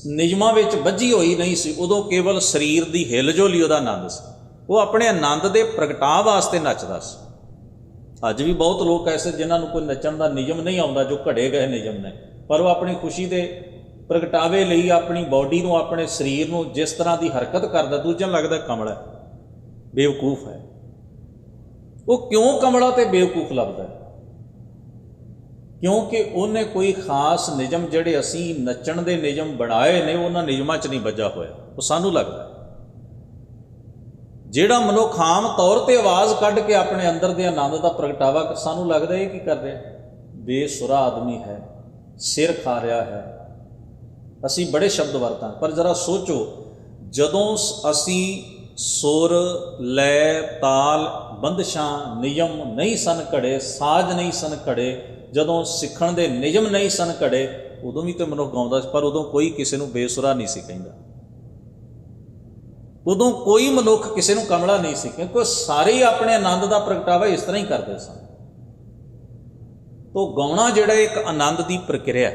ਨਿਯਮਾਂ ਵਿੱਚ ਬੱਝੀ ਹੋਈ ਨਹੀਂ ਸੀ। ਉਦੋਂ ਕੇਵਲ ਸਰੀਰ ਦੀ ਹਿਲਜੁਲ ਹੀ ਉਹਦਾ ਆਨੰਦ ਸੀ। ਉਹ ਆਪਣੇ ਆਨੰਦ ਦੇ ਪ੍ਰਗਟਾਅ ਵਾਸਤੇ ਨੱਚਦਾ ਸੀ। ਅੱਜ ਵੀ ਬਹੁਤ ਲੋਕ ਐਸੇ ਜਿਨ੍ਹਾਂ ਨੂੰ ਕੋਈ ਨੱਚਣ ਦਾ ਨਿਯਮ ਨਹੀਂ ਆਉਂਦਾ, ਜੋ ਘੜੇ ਗਏ ਨਿਯਮ ਨੇ, ਪਰ ਉਹ ਆਪਣੀ ਖੁਸ਼ੀ ਦੇ ਪ੍ਰਗਟਾਵੇ ਲਈ ਆਪਣੀ ਬਾਡੀ ਨੂੰ, ਆਪਣੇ ਸਰੀਰ ਨੂੰ ਜਿਸ ਤਰ੍ਹਾਂ ਦੀ ਹਰਕਤ ਕਰਦਾ, ਦੂਜਿਆਂ ਨੂੰ ਲੱਗਦਾ ਕਮਲਾ ਹੈ, ਬੇਵਕੂਫ ਹੈ। ਉਹ ਕਿਉਂ ਕਮਲਾ ਤੇ ਬੇਵਕੂਫ ਲੱਭਦਾ? ਕਿਉਂਕਿ ਉਹਨੇ ਕੋਈ ਖਾਸ ਨਿਯਮ, ਜਿਹੜੇ ਅਸੀਂ ਨੱਚਣ ਦੇ ਨਿਯਮ ਬਣਾਏ ਨੇ, ਉਹਨਾਂ ਨਿਯਮਾਂ 'ਚ ਨਹੀਂ ਬੱਝਾ ਹੋਇਆ। ਉਹ ਸਾਨੂੰ ਲੱਗਦਾ ਜਿਹੜਾ ਮਨੁੱਖ ਆਮ ਤੌਰ 'ਤੇ ਆਵਾਜ਼ ਕੱਢ ਕੇ ਆਪਣੇ ਅੰਦਰ ਦੇ ਆਨੰਦ ਦਾ ਪ੍ਰਗਟਾਵਾ, ਸਾਨੂੰ ਲੱਗਦਾ ਇਹ ਕੀ ਕਰ ਰਿਹਾ? ਬੇਸੁਰਾ ਆਦਮੀ ਹੈ, ਸਿਰ ਖਾ ਰਿਹਾ ਹੈ। ਅਸੀਂ ਬੜੇ ਸ਼ਬਦ ਵਰਤਾਂ, ਪਰ ਜ਼ਰਾ ਸੋਚੋ, ਜਦੋਂ ਅਸੀਂ ਸੁਰ, ਲੈ, ਤਾਲ, ਬੰਦਸ਼ਾਂ, ਨਿਯਮ ਨਹੀਂ ਸਨ ਘੜੇ, ਸਾਜ਼ ਨਹੀਂ ਸਨ ਘੜੇ, ਜਦੋਂ ਸਿੱਖਣ ਦੇ ਨਿਯਮ ਨਹੀਂ ਸਨ ਘੜੇ, ਉਦੋਂ ਵੀ ਤਾਂ ਮਨੁੱਖ ਗਾਉਂਦਾ ਸੀ। ਪਰ ਉਦੋਂ ਕੋਈ ਕਿਸੇ ਨੂੰ ਬੇਸੁਰਾ ਨਹੀਂ ਸੀ ਕਹਿੰਦਾ, ਉਦੋਂ ਕੋਈ ਮਨੁੱਖ ਕਿਸੇ ਨੂੰ ਕਮਲਾ ਨਹੀਂ ਸੀ, ਕਿਉਂਕਿ ਸਾਰੇ ਹੀ ਆਪਣੇ ਆਨੰਦ ਦਾ ਪ੍ਰਗਟਾਵਾ ਇਸ ਤਰ੍ਹਾਂ ਹੀ ਕਰਦੇ ਸਨ। ਤੋ ਗਾਉਣਾ ਜਿਹੜਾ ਇੱਕ ਆਨੰਦ ਦੀ ਪ੍ਰਕਿਰਿਆ,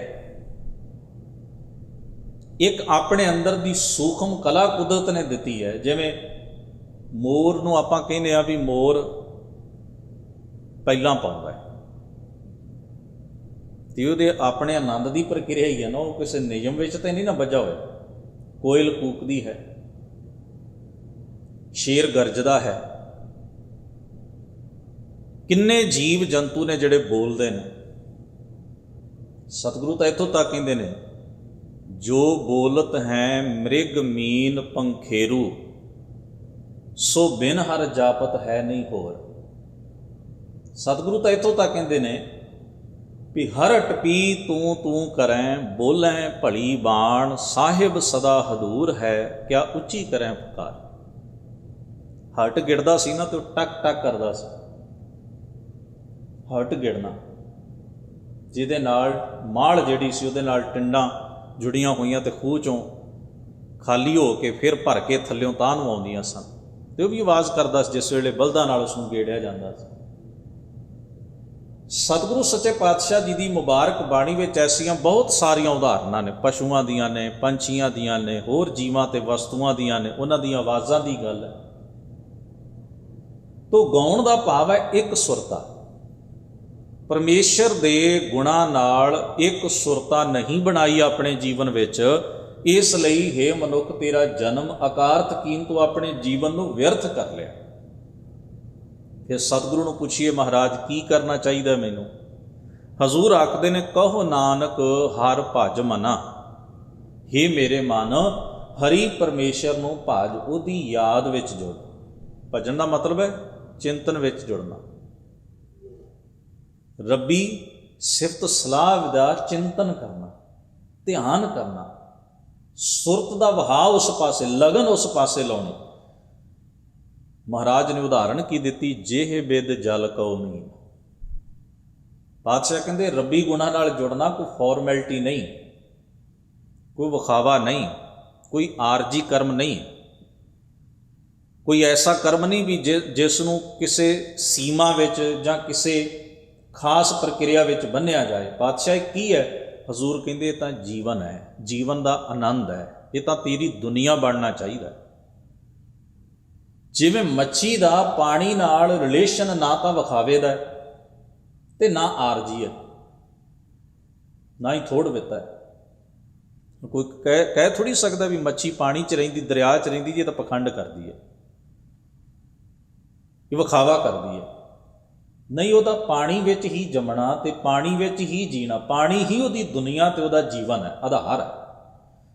ਇੱਕ ਆਪਣੇ ਅੰਦਰ ਦੀ ਸੂਖਮ ਕਲਾ ਕੁਦਰਤ ਨੇ ਦਿੱਤੀ ਹੈ। ਜਿਵੇਂ ਮੋਰ ਨੂੰ ਆਪਾਂ ਕਹਿੰਦੇ ਆ ਵੀ ਮੋਰ ਪਹਿਲਾਂ ਪਾਉਂਦਾ ਹੈ, ਤੇ ਉਹਦੇ ਆਪਣੇ ਆਨੰਦ ਦੀ ਪ੍ਰਕਿਰਿਆ ਹੀ ਹੈ ਨਾ, ਉਹ ਕਿਸੇ ਨਿਯਮ ਵਿੱਚ ਤੇ ਨਹੀਂ ਨਾ ਬੱਝਾ ਹੋਇਆ। ਕੋਇਲ ਕੂਕਦੀ ਹੈ, ਸ਼ੇਰ ਗਰਜਦਾ ਹੈ, ਕਿੰਨੇ ਜੀਵ ਜੰਤੂ ਨੇ ਜਿਹੜੇ ਬੋਲਦੇ ਨੇ। ਸਤਿਗੁਰੂ ਤਾਂ ਇੱਥੋਂ ਤੱਕ ਕਹਿੰਦੇ ਨੇ, ਜੋ ਬੋਲਤ ਹੈ ਮ੍ਰਿਗ ਮੀਨ ਪੰਖੇਰੂ, ਸੋ ਬਿਨ ਹਰ ਜਾਪਤ ਹੈ ਨਹੀਂ ਹੋਰ। ਸਤਿਗੁਰੂ ਤਾਂ ਇੱਥੋਂ ਤੱਕ ਕਹਿੰਦੇ ਨੇ ਵੀ ਹਰ ਟਪੀ ਤੂੰ ਤੂੰ ਕਰੈਂ, ਬੋਲੈਂ ਭਲੀ ਬਾਣ, ਸਾਹਿਬ ਸਦਾ ਹਦੂਰ ਹੈ, ਕਿਆ ਉੱਚੀ ਕਰੈਂ ਪੁਕਾਰ। ਹਟ ਗਿੜਦਾ ਸੀ ਨਾ ਤੇ ਉਹ ਟਕ ਟਕ ਕਰਦਾ ਸੀ। ਹਟ ਗਿੜਨਾ, ਜਿਹਦੇ ਨਾਲ ਮਾਲ ਜਿਹੜੀ ਸੀ ਉਹਦੇ ਨਾਲ ਟਿੰਡਾਂ ਜੁੜੀਆਂ ਹੋਈਆਂ ਤੇ ਖੂਹ ਚੋਂ ਖਾਲੀ ਹੋ ਕੇ ਫਿਰ ਭਰ ਕੇ ਥੱਲਿਓਂ ਤਾਂ ਨੂੰ ਆਉਂਦੀਆਂ ਸਨ, ਤੇ ਉਹ ਵੀ ਆਵਾਜ਼ ਕਰਦਾ ਸੀ ਜਿਸ ਵੇਲੇ ਬਲਦਾਂ ਨਾਲ ਉਸਨੂੰ ਗੇੜਿਆ ਜਾਂਦਾ ਸੀ। ਸਤਿਗੁਰੂ ਸੱਚੇ ਪਾਤਸ਼ਾਹ ਜੀ ਦੀ ਮੁਬਾਰਕ ਬਾਣੀ ਵਿੱਚ ਐਸੀਆਂ ਬਹੁਤ ਸਾਰੀਆਂ ਉਦਾਹਰਨਾਂ ਨੇ, ਪਸ਼ੂਆਂ ਦੀਆਂ ਨੇ, ਪੰਛੀਆਂ ਦੀਆਂ ਨੇ, ਹੋਰ ਜੀਵਾਂ ਤੇ ਵਸਤੂਆਂ ਦੀਆਂ ਨੇ, ਉਹਨਾਂ ਦੀਆਂ ਆਵਾਜ਼ਾਂ ਦੀ ਗੱਲ ਹੈ। ਤੋ ਗਾਉਣ ਦਾ ਭਾਵ ਹੈ ਇੱਕ ਸੁਰਤਾ। ਪਰਮੇਸ਼ਰ ਦੇ ਗੁਣਾਂ ਨਾਲ ਇੱਕ ਸੁਰਤਾ ਨਹੀਂ ਬਣਾਈ ਆਪਣੇ ਜੀਵਨ ਵਿੱਚ, ਇਸ ਲਈ ਹੇ ਮਨੁੱਖ ਤੇਰਾ ਜਨਮ ਅਕਾਰਥ ਕੀਨ ਤੋਂ ਆਪਣੇ ਜੀਵਨ ਨੂੰ ਵਿਅਰਥ ਕਰ ਲਿਆ। ਫਿਰ ਸਤਿਗੁਰੂ ਨੂੰ ਪੁੱਛੀਏ, ਮਹਾਰਾਜ ਕੀ ਕਰਨਾ ਚਾਹੀਦਾ ਮੈਨੂੰ? ਹਜ਼ੂਰ ਆਖਦੇ ਨੇ, ਕਹੋ ਨਾਨਕ ਹਰ ਭਜ ਮਨਾ। ਹੇ ਮੇਰੇ ਮਨ, ਹਰੀ ਪਰਮੇਸ਼ਰ ਨੂੰ ਭਜ, ਉਹਦੀ ਯਾਦ ਵਿੱਚ ਜੁੜ। ਭਜਨ ਦਾ ਮਤਲਬ ਹੈ ਚਿੰਤਨ ਵਿੱਚ ਜੁੜਨਾ। ਰੱਬੀ ਸਿਫਤ ਸਲਾਹ ਦਾ ਚਿੰਤਨ ਕਰਨਾ, ਧਿਆਨ ਕਰਨਾ, ਸੁਰਤ ਦਾ ਵਹਾਅ ਉਸ ਪਾਸੇ, ਲਗਨ ਉਸ ਪਾਸੇ ਲਾਉਣੀ। ਮਹਾਰਾਜ ਨੇ ਉਦਾਹਰਣ ਕੀ ਦਿੱਤੀ, ਜਿਹੇ ਬਿਦ ਜਲ ਕਉ ਮੀਨ। ਪਾਤਸ਼ਾਹ ਕਹਿੰਦੇ ਰੱਬੀ ਗੁਣਾਂ ਨਾਲ ਜੁੜਨਾ ਕੋਈ ਫਾਰਮੈਲਿਟੀ ਨਹੀਂ, ਕੋਈ ਵਿਖਾਵਾ ਨਹੀਂ, ਕੋਈ ਆਰਜੀ ਕਰਮ ਨਹੀਂ, ਕੋਈ ਐਸਾ ਕਰਮ ਨਹੀਂ ਵੀ ਜਿਸ ਨੂੰ ਕਿਸੇ ਸੀਮਾ ਵਿੱਚ ਜਾਂ ਕਿਸੇ ਖਾਸ ਪ੍ਰਕਿਰਿਆ ਵਿੱਚ ਬੰਨ੍ਹਿਆ ਜਾਏ। ਪਾਤਸ਼ਾਹ ਕੀ ਹੈ? ਹਜ਼ੂਰ ਕਹਿੰਦੇ ਇਹ ਤਾਂ ਜੀਵਨ ਹੈ, ਜੀਵਨ ਦਾ ਆਨੰਦ ਹੈ, ਇਹ ਤਾਂ ਤੇਰੀ ਦੁਨੀਆ ਬਣਨਾ ਚਾਹੀਦਾ। ਜਿਵੇਂ ਮੱਛੀ ਦਾ ਪਾਣੀ ਨਾਲ ਰਿਲੇਸ਼ਨ ਨਾ ਤਾਂ ਵਿਖਾਵੇ ਦਾ ਤੇ ਨਾ ਆਰਜੀ ਹੈ, ਨਾ ਹੀ ਥੋੜ ਵਿੱਤਾ ਹੈ। ਕੋਈ ਕਹਿ ਥੋੜੀ ਸਕਦਾ ਵੀ ਮੱਛੀ ਪਾਣੀ 'ਚ ਰਹਿੰਦੀ, ਦਰਿਆ 'ਚ ਰਹਿੰਦੀ ਜੀ, ਇਹ ਤਾਂ ਪਖੰਡ ਕਰਦੀ ਹੈ, ਇਹ ਵਿਖਾਵਾ ਕਰਦੀ ਹੈ। ਨਹੀਂ, ਉਹਦਾ ਪਾਣੀ ਵਿੱਚ ਹੀ ਜੰਮਣਾ ਤੇ ਪਾਣੀ ਵਿੱਚ ਹੀ ਜੀਣਾ, ਪਾਣੀ ਹੀ ਉਹਦੀ ਦੁਨੀਆ ਤੇ ਉਹਦਾ ਜੀਵਨ ਹੈ, ਆਧਾਰ ਹੈ।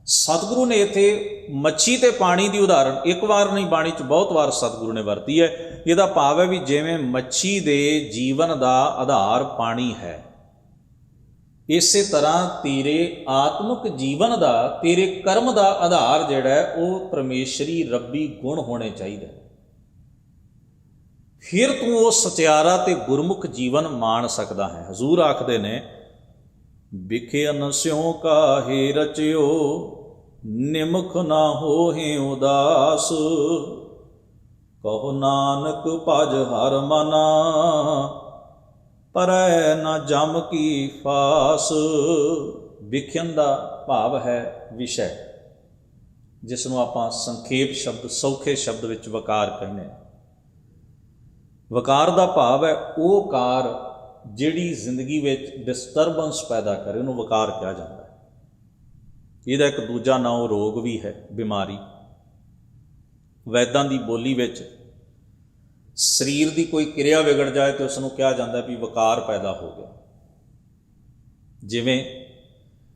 ਸਤਿਗੁਰੂ ਨੇ ਇੱਥੇ ਮੱਛੀ ਤੇ ਪਾਣੀ ਦੀ ਉਦਾਹਰਣ ਇੱਕ ਵਾਰ ਨਹੀਂ, ਬਾਣੀ 'ਚ ਬਹੁਤ ਵਾਰ ਸਤਿਗੁਰੂ ਨੇ ਵਰਤੀ ਹੈ। ਇਹਦਾ ਭਾਵ ਹੈ ਵੀ ਜਿਵੇਂ ਮੱਛੀ ਦੇ ਜੀਵਨ ਦਾ ਆਧਾਰ ਪਾਣੀ ਹੈ, ਇਸੇ ਤਰ੍ਹਾਂ ਤੇਰੇ ਆਤਮਿਕ ਜੀਵਨ ਦਾ, ਤੇਰੇ ਕਰਮ ਦਾ ਆਧਾਰ ਜਿਹੜਾ ਹੈ ਉਹ ਪਰਮੇਸ਼ਰੀ ਰੱਬੀ ਗੁਣ ਹੋਣੇ ਚਾਹੀਦੇ। ਫਿਰ ਤੂੰ ਉਹ ਸਚਿਆਰਾ ਤੇ ਗੁਰਮੁਖ ਜੀਵਨ ਮਾਣ ਸਕਦਾ ਹੈ। ਹਜ਼ੂਰ ਆਖਦੇ ਨੇ, ਵਿਖਿਅਨ ਸਿਉ ਕਾਹੇ ਰਚਿਓ, ਨਿਮਖ ਨਾ ਹੋਹਿ ਉਦਾਸ। ਕਹੋ ਨਾਨਕ ਭਜ ਹਰ ਮਨਾ, ਪਰੈ ਨਾ ਜਮ ਕੀ ਫਾਸ। ਵਿਖਿਅਨ ਦਾ ਭਾਵ ਹੈ ਵਿਸ਼ੈ, ਜਿਸ ਨੂੰ ਆਪਾਂ ਸੰਖੇਪ ਸ਼ਬਦ, ਸੌਖੇ ਸ਼ਬਦ ਵਿੱਚ ਵਕਾਰ ਕਹਿੰਦੇ ਹਾਂ। ਵਕਾਰ ਦਾ ਭਾਵ ਹੈ ਉਹ ਕਾਰ ਜਿਹੜੀ ਜ਼ਿੰਦਗੀ ਵਿੱਚ ਡਿਸਟਰਬੈਂਸ ਪੈਦਾ ਕਰੇ, ਉਹਨੂੰ ਵਕਾਰ ਕਿਹਾ ਜਾਂਦਾ ਹੈ। ਇਹਦਾ ਇੱਕ ਦੂਜਾ ਨਾਮ ਰੋਗ ਵੀ ਹੈ, ਬਿਮਾਰੀ। ਵੈਦਾਂ ਦੀ ਬੋਲੀ ਵਿੱਚ ਸਰੀਰ ਦੀ ਕੋਈ ਕਿਰਿਆ ਵਿਗੜ ਜਾਏ ਤਾਂ ਉਸ ਨੂੰ ਕਿਹਾ ਜਾਂਦਾ ਵੀ ਵਕਾਰ ਪੈਦਾ ਹੋ ਗਿਆ। ਜਿਵੇਂ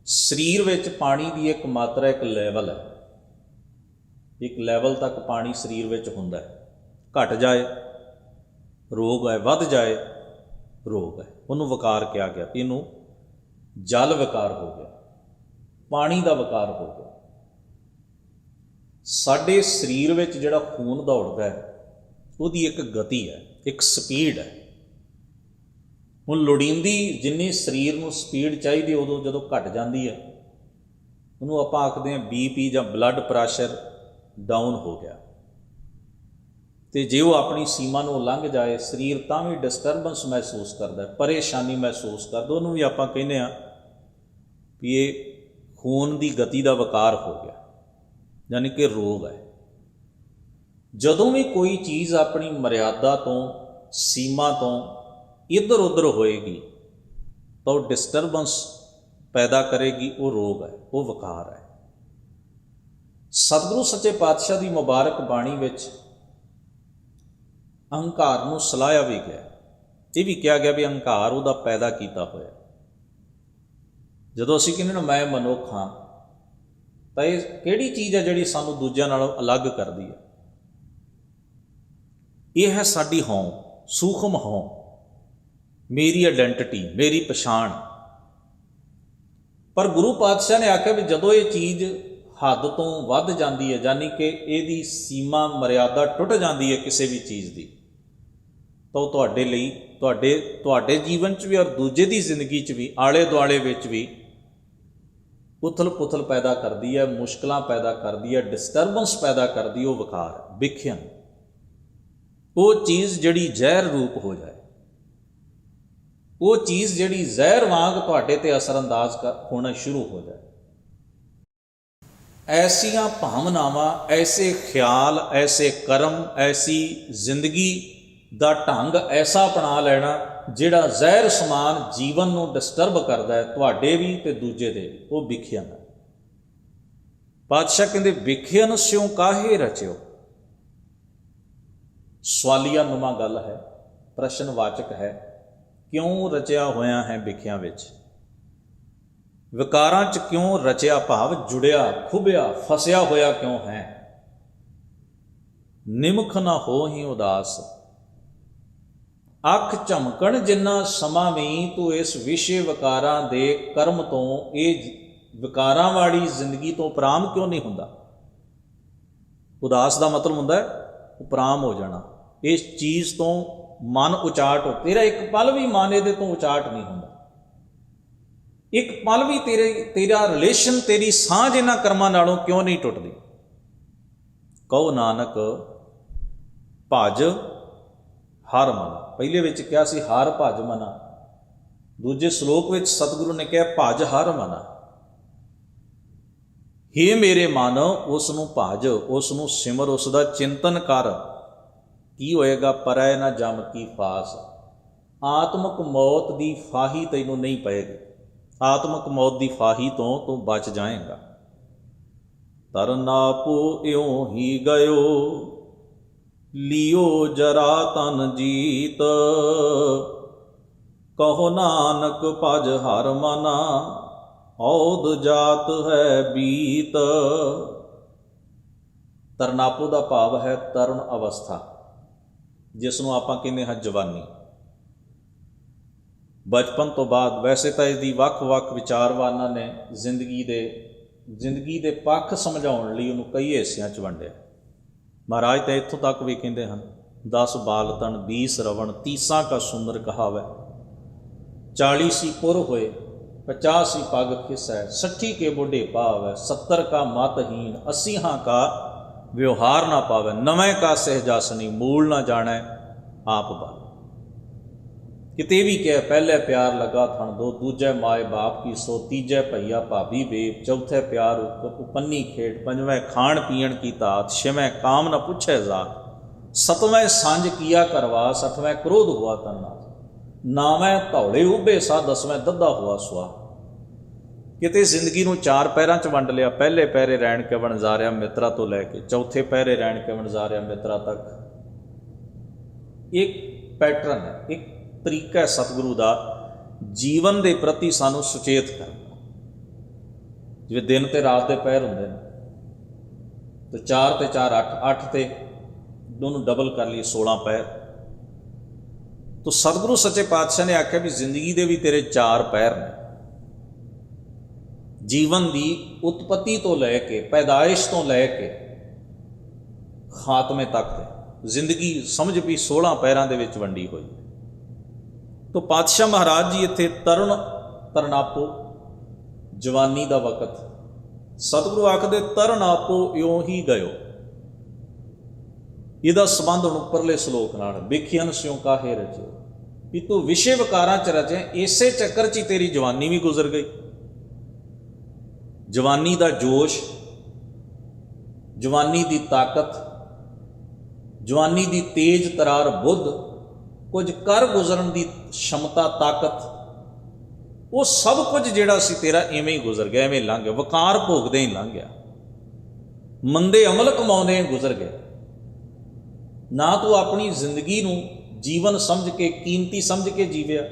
ਸਰੀਰ ਵਿੱਚ ਪਾਣੀ ਦੀ ਇੱਕ ਮਾਤਰਾ, ਇੱਕ ਲੈਵਲ ਹੈ, ਇੱਕ ਲੈਵਲ ਤੱਕ ਪਾਣੀ ਸਰੀਰ ਵਿੱਚ ਹੁੰਦਾ ਹੈ, ਘਟ ਜਾਏ ਰੋਗ ਹੈ, ਵੱਧ ਜਾਏ ਰੋਗ ਹੈ, ਉਹਨੂੰ ਵਿਕਾਰ ਕਿਹਾ ਗਿਆ। ਇਹਨੂੰ ਜਲ ਵਿਕਾਰ ਹੋ ਗਿਆ, ਪਾਣੀ ਦਾ ਵਿਕਾਰ ਹੋ ਗਿਆ। ਸਾਡੇ ਸਰੀਰ ਵਿੱਚ ਜਿਹੜਾ ਖੂਨ ਦੌੜਦਾ ਹੈ ਉਹਦੀ ਇੱਕ ਗਤੀ ਹੈ, ਇੱਕ ਸਪੀਡ ਹੈ। ਹੁਣ ਲੋੜੀਂਦੀ ਜਿੰਨੀ ਸਰੀਰ ਨੂੰ ਸਪੀਡ ਚਾਹੀਦੀ ਉਦੋਂ ਜਦੋਂ ਘਟ ਜਾਂਦੀ ਹੈ, ਉਹਨੂੰ ਆਪਾਂ ਆਖਦੇ ਹਾਂ BP ਜਾਂ ਬਲੱਡ ਪ੍ਰੈਸ਼ਰ ਡਾਊਨ ਹੋ ਗਿਆ। ਤੇ ਜੇ ਉਹ ਆਪਣੀ ਸੀਮਾ ਨੂੰ ਲੰਘ ਜਾਏ, ਸਰੀਰ ਤਾਂ ਵੀ ਡਿਸਟਰਬੈਂਸ ਮਹਿਸੂਸ ਕਰਦਾ, ਪਰੇਸ਼ਾਨੀ ਮਹਿਸੂਸ ਕਰਦਾ, ਉਹਨੂੰ ਵੀ ਆਪਾਂ ਕਹਿੰਦੇ ਹਾਂ ਵੀ ਇਹ ਖੂਨ ਦੀ ਗਤੀ ਦਾ ਵਿਕਾਰ ਹੋ ਗਿਆ, ਯਾਨੀ ਕਿ ਰੋਗ ਹੈ। ਜਦੋਂ ਵੀ ਕੋਈ ਚੀਜ਼ ਆਪਣੀ ਮਰਿਆਦਾ ਤੋਂ, ਸੀਮਾ ਤੋਂ ਇੱਧਰ ਉੱਧਰ ਹੋਏਗੀ, ਤਾਂ ਉਹ ਡਿਸਟਰਬੈਂਸ ਪੈਦਾ ਕਰੇਗੀ, ਉਹ ਰੋਗ ਹੈ, ਉਹ ਵਿਕਾਰ ਹੈ। ਸਤਿਗੁਰੂ ਸੱਚੇ ਪਾਤਸ਼ਾਹ ਦੀ ਮੁਬਾਰਕ ਬਾਣੀ ਵਿੱਚ ਅਹੰਕਾਰ ਨੂੰ ਸਲਾਹਿਆ ਵੀ ਗਿਆ। ਇਹ ਵੀ ਕਿਹਾ ਗਿਆ ਵੀ ਅਹੰਕਾਰ ਉਹਦਾ ਪੈਦਾ ਕੀਤਾ ਹੋਇਆ। ਜਦੋਂ ਅਸੀਂ ਕਹਿੰਦੇ ਨਾ ਮੈਂ ਮਨੁੱਖ ਹਾਂ, ਤਾਂ ਇਹ ਕਿਹੜੀ ਚੀਜ਼ ਹੈ ਜਿਹੜੀ ਸਾਨੂੰ ਦੂਜਿਆਂ ਨਾਲੋਂ ਅਲੱਗ ਕਰਦੀ ਹੈ? ਇਹ ਹੈ ਸਾਡੀ ਹਉਂ, ਸੂਖਮ ਹਉਂ, ਮੇਰੀ ਆਇਡੈਂਟੀਟੀ, ਮੇਰੀ ਪਛਾਣ। ਪਰ ਗੁਰੂ ਪਾਤਸ਼ਾਹ ਨੇ ਆਖਿਆ ਵੀ ਜਦੋਂ ਇਹ ਚੀਜ਼ ਹੱਦ ਤੋਂ ਵੱਧ ਜਾਂਦੀ ਹੈ, ਯਾਨੀ ਕਿ ਇਹਦੀ ਸੀਮਾ ਮਰਿਆਦਾ ਟੁੱਟ ਜਾਂਦੀ ਹੈ ਕਿਸੇ ਵੀ ਚੀਜ਼ ਦੀ, ਤਾਂ ਉਹ ਤੁਹਾਡੇ ਲਈ, ਤੁਹਾਡੇ ਜੀਵਨ 'ਚ ਵੀ ਔਰ ਦੂਜੇ ਦੀ ਜ਼ਿੰਦਗੀ 'ਚ ਵੀ, ਆਲੇ ਦੁਆਲੇ ਵਿੱਚ ਵੀ ਉਥਲ ਪੁਥਲ ਪੈਦਾ ਕਰਦੀ ਹੈ, ਮੁਸ਼ਕਲਾਂ ਪੈਦਾ ਕਰਦੀ ਹੈ, ਡਿਸਟਰਬੈਂਸ ਪੈਦਾ ਕਰਦੀ, ਉਹ ਵਿਕਾਰ ਹੈ, ਵਿਖਿਆਨ। ਉਹ ਚੀਜ਼ ਜਿਹੜੀ ਜ਼ਹਿਰ ਰੂਪ ਹੋ ਜਾਏ, ਉਹ ਚੀਜ਼ ਜਿਹੜੀ ਜ਼ਹਿਰ ਵਾਂਗ ਤੁਹਾਡੇ ਤੇ ਅਸਰਅੰਦਾਜ਼ ਹੋਣਾ ਸ਼ੁਰੂ ਹੋ ਜਾਏ। ਐਸੀਆਂ ਭਾਵਨਾਵਾਂ, ਐਸੇ ਖਿਆਲ, ਐਸੇ ਕਰਮ, ਐਸੀ ਜ਼ਿੰਦਗੀ ਦਾ ਢੰਗ ਐਸਾ ਅਪਣਾ ਲੈਣਾ ਜਿਹੜਾ ਜ਼ਹਿਰ ਸਮਾਨ ਜੀਵਨ ਨੂੰ ਡਿਸਟਰਬ ਕਰਦਾ ਹੈ, ਤੁਹਾਡੇ ਵੀ ਤੇ ਦੂਜੇ ਦੇ ਵੀ, ਉਹ ਵਿਖਿਆਨ ਹੈ। ਪਾਤਸ਼ਾਹ ਕਹਿੰਦੇ ਵਿਖਿਆਨ ਸਿਉ ਕਾਹੇ ਰਚਿਓ। ਸਵਾਲੀਆ ਨੁਮਾ ਗੱਲ ਹੈ, ਪ੍ਰਸ਼ਨਵਾਚਕ ਹੈ। ਕਿਉਂ ਰਚਿਆ ਹੋਇਆ ਹੈ ਵਿਖਿਆ ਵਿੱਚ? ਵਿਕਾਰਾਂ 'ਚ ਕਿਉਂ ਰਚਿਆ, ਭਾਵ ਜੁੜਿਆ, ਖੁੱਭਿਆ, ਫਸਿਆ ਹੋਇਆ ਕਿਉਂ ਹੈ? ਨਿਮਖ ਨਾ ਹੋ ਹੀ ਉਦਾਸ, ਅੱਖ ਝਮਕਣ ਜਿੰਨਾ ਸਮਾਂ ਵੀ ਤੂੰ ਇਸ ਵਿਸ਼ੇ ਵਿਕਾਰਾਂ ਦੇ ਕਰਮ ਤੋਂ, ਇਹ ਵਿਕਾਰਾਂ ਵਾਲੀ ਜ਼ਿੰਦਗੀ ਤੋਂ ਉਪਰਾਮ ਕਿਉਂ ਨਹੀਂ ਹੁੰਦਾ? ਉਦਾਸ ਦਾ ਮਤਲਬ ਹੁੰਦਾ ਹੈ ਉਪਰਾਮ ਹੋ ਜਾਣਾ, ਇਸ ਚੀਜ਼ ਤੋਂ ਮਨ ਉਚਾਟ ਹੋ। ਤੇਰਾ ਇੱਕ ਪਲ ਵੀ ਮਨ ਇਹਦੇ ਤੋਂ ਉਚਾਟ ਨਹੀਂ ਹੁੰਦਾ, ਇੱਕ ਪਲ ਵੀ ਤੇਰਾ ਰਿਲੇਸ਼ਨ, ਤੇਰੀ ਸਾਂਝ ਇਹਨਾਂ ਕਰਮਾਂ ਨਾਲੋਂ ਕਿਉਂ ਨਹੀਂ ਟੁੱਟਦੀ? ਕਹੋ ਨਾਨਕ ਭਜ ਹਰ ਮਨ। ਪਹਿਲੇ ਵਿੱਚ ਕਿਹਾ ਸੀ ਹਰ ਭਜ ਮਨਾ, ਦੂਜੇ ਸ਼ਲੋਕ ਵਿੱਚ ਸਤਿਗੁਰੂ ਨੇ ਕਿਹਾ ਭਜ ਹਰ ਮਨਾ। ਹੇ ਮੇਰੇ ਮਨ, ਉਸ ਨੂੰ ਭਜ, ਉਸ ਨੂੰ ਸਿਮਰ, ਉਸ ਦਾ ਚਿੰਤਨ ਕਰ। ਕੀ ਹੋਏਗਾ? ਪਰੈ ਨਾ ਜਮ ਕੀ ਫਾਸ। ਆਤਮਕ ਮੌਤ ਦੀ ਫਾਹੀ ਤੈਨੂੰ ਨਹੀਂ ਪਏਗੀ, ਆਤਮਕ ਮੌਤ ਦੀ ਫਾਹੀ ਤੋਂ ਤੂੰ ਬਚ ਜਾਏਗਾ। ਤਰਨਾਪੋ ਇਉਂ ਹੀ ਗਇਓ, ਲਿਓ ਜਰਾ ਤਨ ਜੀਤ। ਕਹੋ ਨਾਨਕ ਭਜ ਹਰ ਮਨਾ, ਔਦ ਜਾਤ ਹੈ ਬੀਤ। ਤਰਨਾਪੋ ਦਾ ਭਾਵ ਹੈ ਤਰੁਣ ਅਵਸਥਾ, ਜਿਸ ਨੂੰ ਆਪਾਂ ਕਹਿੰਦੇ ਹਾਂ ਜਵਾਨੀ। ਬਚਪਨ ਤੋਂ ਬਾਅਦ, ਵੈਸੇ ਤਾਂ ਇਹਦੀ ਵੱਖ-ਵੱਖ ਵਿਚਾਰਵਾਨਾਂ ਨੇ ਜ਼ਿੰਦਗੀ ਦੇ ਪੱਖ ਸਮਝਾਉਣ ਲਈ ਉਹਨੂੰ ਕਈ ਹਿੱਸਿਆਂ 'ਚ ਵੰਡਿਆ। ਮਹਾਰਾਜ ਤਾਂ ਇੱਥੋਂ ਤੱਕ ਵੀ ਕਹਿੰਦੇ ਹਨ 10 ਬਾਲ ਤਨ 20 ਰਵਣ, 30 ਕਾ ਸੁੰਦਰ ਕਹਾਵੈ। 40 ਸੀ ਪੁਰ ਹੋਏ, 50 ਸੀ ਪੱਗ ਖਿਸੈ, 60 ਕੇ ਬੁੱਢੇ ਭਾਵੈ, 70 ਕਾ ਮਤਹੀਨ, 80 ਕਾ ਵਿਵਹਾਰ ਨਾ ਪਾਵੈ, 90 ਕਾ ਸਹਿਜਾਸਨੀ, ਮੂਲ ਨਾ ਜਾਣੈ ਆਪ ਬਲ। ਕਿਤੇ ਵੀ ਕਹਿ ਪਹਿਲੇ ਪਿਆਰ ਲਗਾ ਥਣ ਦੋ, ਦੂਜੇ ਮਾਏ ਬਾਪ ਕੀ ਸੋ, ਤੀਜੇ ਭਈਆ ਭਾਬੀ ਬੇਬ, ਚੌਥੇ ਪਿਆਰ ਉਪੰਨੀ ਖੇਡ, ਪੰਜਵੇਂ ਖਾਣ ਪੀਣ ਕੀ ਤਾਤ, ਛੇਵੇਂ ਕਾਮ ਨਾ ਪੁੱਛੇ ਜਾਤ, ਸਤਵੇਂ ਸਾਂਝ ਕੀਆ ਕਰਵਾਸ, ਅੱਠਵੇਂ ਕ੍ਰੋਧ ਹੁਆ ਤਨਨਾਸ, ਨਾਵੇਂ ਧੌਲੇ ਉਭੇ ਸਾ, 10ਵੇਂ ਦੱਦਾ ਹੁਆ ਸੁਆ। ਕਿਤੇ ਜ਼ਿੰਦਗੀ ਨੂੰ 4 ਪਹਿਰਾਂ 'ਚ ਵੰਡ ਲਿਆ। ਪਹਿਲੇ ਪਹਿਰੇ ਰਹਿਣ ਕੇ ਵਣਜ਼ਾਰਿਆ ਮਿੱਤਰਾ ਤੋਂ ਲੈ ਕੇ ਚੌਥੇ ਪਹਿਰੇ ਰਹਿਣ ਕੇ ਵਣਜ਼ਾਰਿਆ ਮਿੱਤਰਾ ਤੱਕ। ਇੱਕ ਪੈਟਰਨ ਹੈ, ਇੱਕ ਤਰੀਕਾ ਹੈ ਸਤਿਗੁਰੂ ਦਾ ਜੀਵਨ ਦੇ ਪ੍ਰਤੀ ਸਾਨੂੰ ਸੁਚੇਤ ਕਰਨਾ। ਜਿਵੇਂ ਦਿਨ ਤੇ ਰਾਤ ਦੇ ਪਹਿਰ ਹੁੰਦੇ ਨੇ, ਤੇ 4 ਤੇ 4 8, 8 ਤੇ ਦੋਨੋਂ ਡਬਲ ਕਰ ਲਈ 16 ਪਹਿਰ। ਤੋ ਸਤਿਗੁਰੂ ਸੱਚੇ ਪਾਤਸ਼ਾਹ ਨੇ ਆਖਿਆ ਵੀ ਜ਼ਿੰਦਗੀ ਦੇ ਵੀ ਤੇਰੇ 4 ਪਹਿਰ ਨੇ। ਜੀਵਨ ਦੀ ਉਤਪਤੀ ਤੋਂ ਲੈ ਕੇ, ਪੈਦਾਇਸ਼ ਤੋਂ ਲੈ ਕੇ ਖਾਤਮੇ ਤੱਕ ਜ਼ਿੰਦਗੀ ਸਮਝ ਵੀ 16 ਪਹਿਰਾਂ ਦੇ ਵਿੱਚ ਵੰਡੀ ਹੋਈ। ਤੋ ਪਾਤਸ਼ਾਹ ਮਹਾਰਾਜ ਜੀ ਇੱਥੇ ਤਰਨਾਪੋ ਜਵਾਨੀ ਦਾ ਵਕਤ, ਸਤਿਗੁਰੂ ਆਖਦੇ ਤਰਨਾਪੋ ਇਉਂ ਹੀ ਗਇਓ। ਇਹਦਾ ਸੰਬੰਧ ਹੁਣ ਉੱਪਰਲੇ ਸ਼ਲੋਕ ਨਾਲ, ਵਿਖਿਆਨ ਸਿਉ ਕਾਹੇ ਰਚਿਓ, ਵੀ ਤੂੰ ਵਿਸ਼ੇ ਵਿਕਾਰਾਂ 'ਚ ਰਚੇ, ਇਸੇ ਚੱਕਰ 'ਚ ਹੀ ਤੇਰੀ ਜਵਾਨੀ ਵੀ ਗੁਜ਼ਰ ਗਈ। ਜਵਾਨੀ ਦਾ ਜੋਸ਼, ਜਵਾਨੀ ਦੀ ਤਾਕਤ, ਜਵਾਨੀ ਦੀ ਤੇਜ਼ ਤਰਾਰ ਬੁੱਧ, ਕੁਝ ਕਰ ਗੁਜ਼ਰਨ ਦੀ ਸ਼ਮਤਾ, ਤਾਕਤ, ਉਹ ਸਭ ਕੁਝ ਜਿਹੜਾ ਸੀ ਤੇਰਾ ਇਵੇਂ ਹੀ ਗੁਜ਼ਰ ਗਿਆ, ਇਵੇਂ ਲੰਘ ਗਿਆ, ਵਕਾਰ ਭੋਗਦੇ ਹੀ ਲੰਘ ਗਿਆ, ਮੰਦੇ ਅਮਲ ਕਮਾਉਂਦੇ ਹੀ ਗੁਜ਼ਰ ਗਿਆ। ਨਾ ਤੂੰ ਆਪਣੀ ਜ਼ਿੰਦਗੀ ਨੂੰ ਜੀਵਨ ਸਮਝ ਕੇ, ਕੀਮਤੀ ਸਮਝ ਕੇ ਜੀਵਿਆ,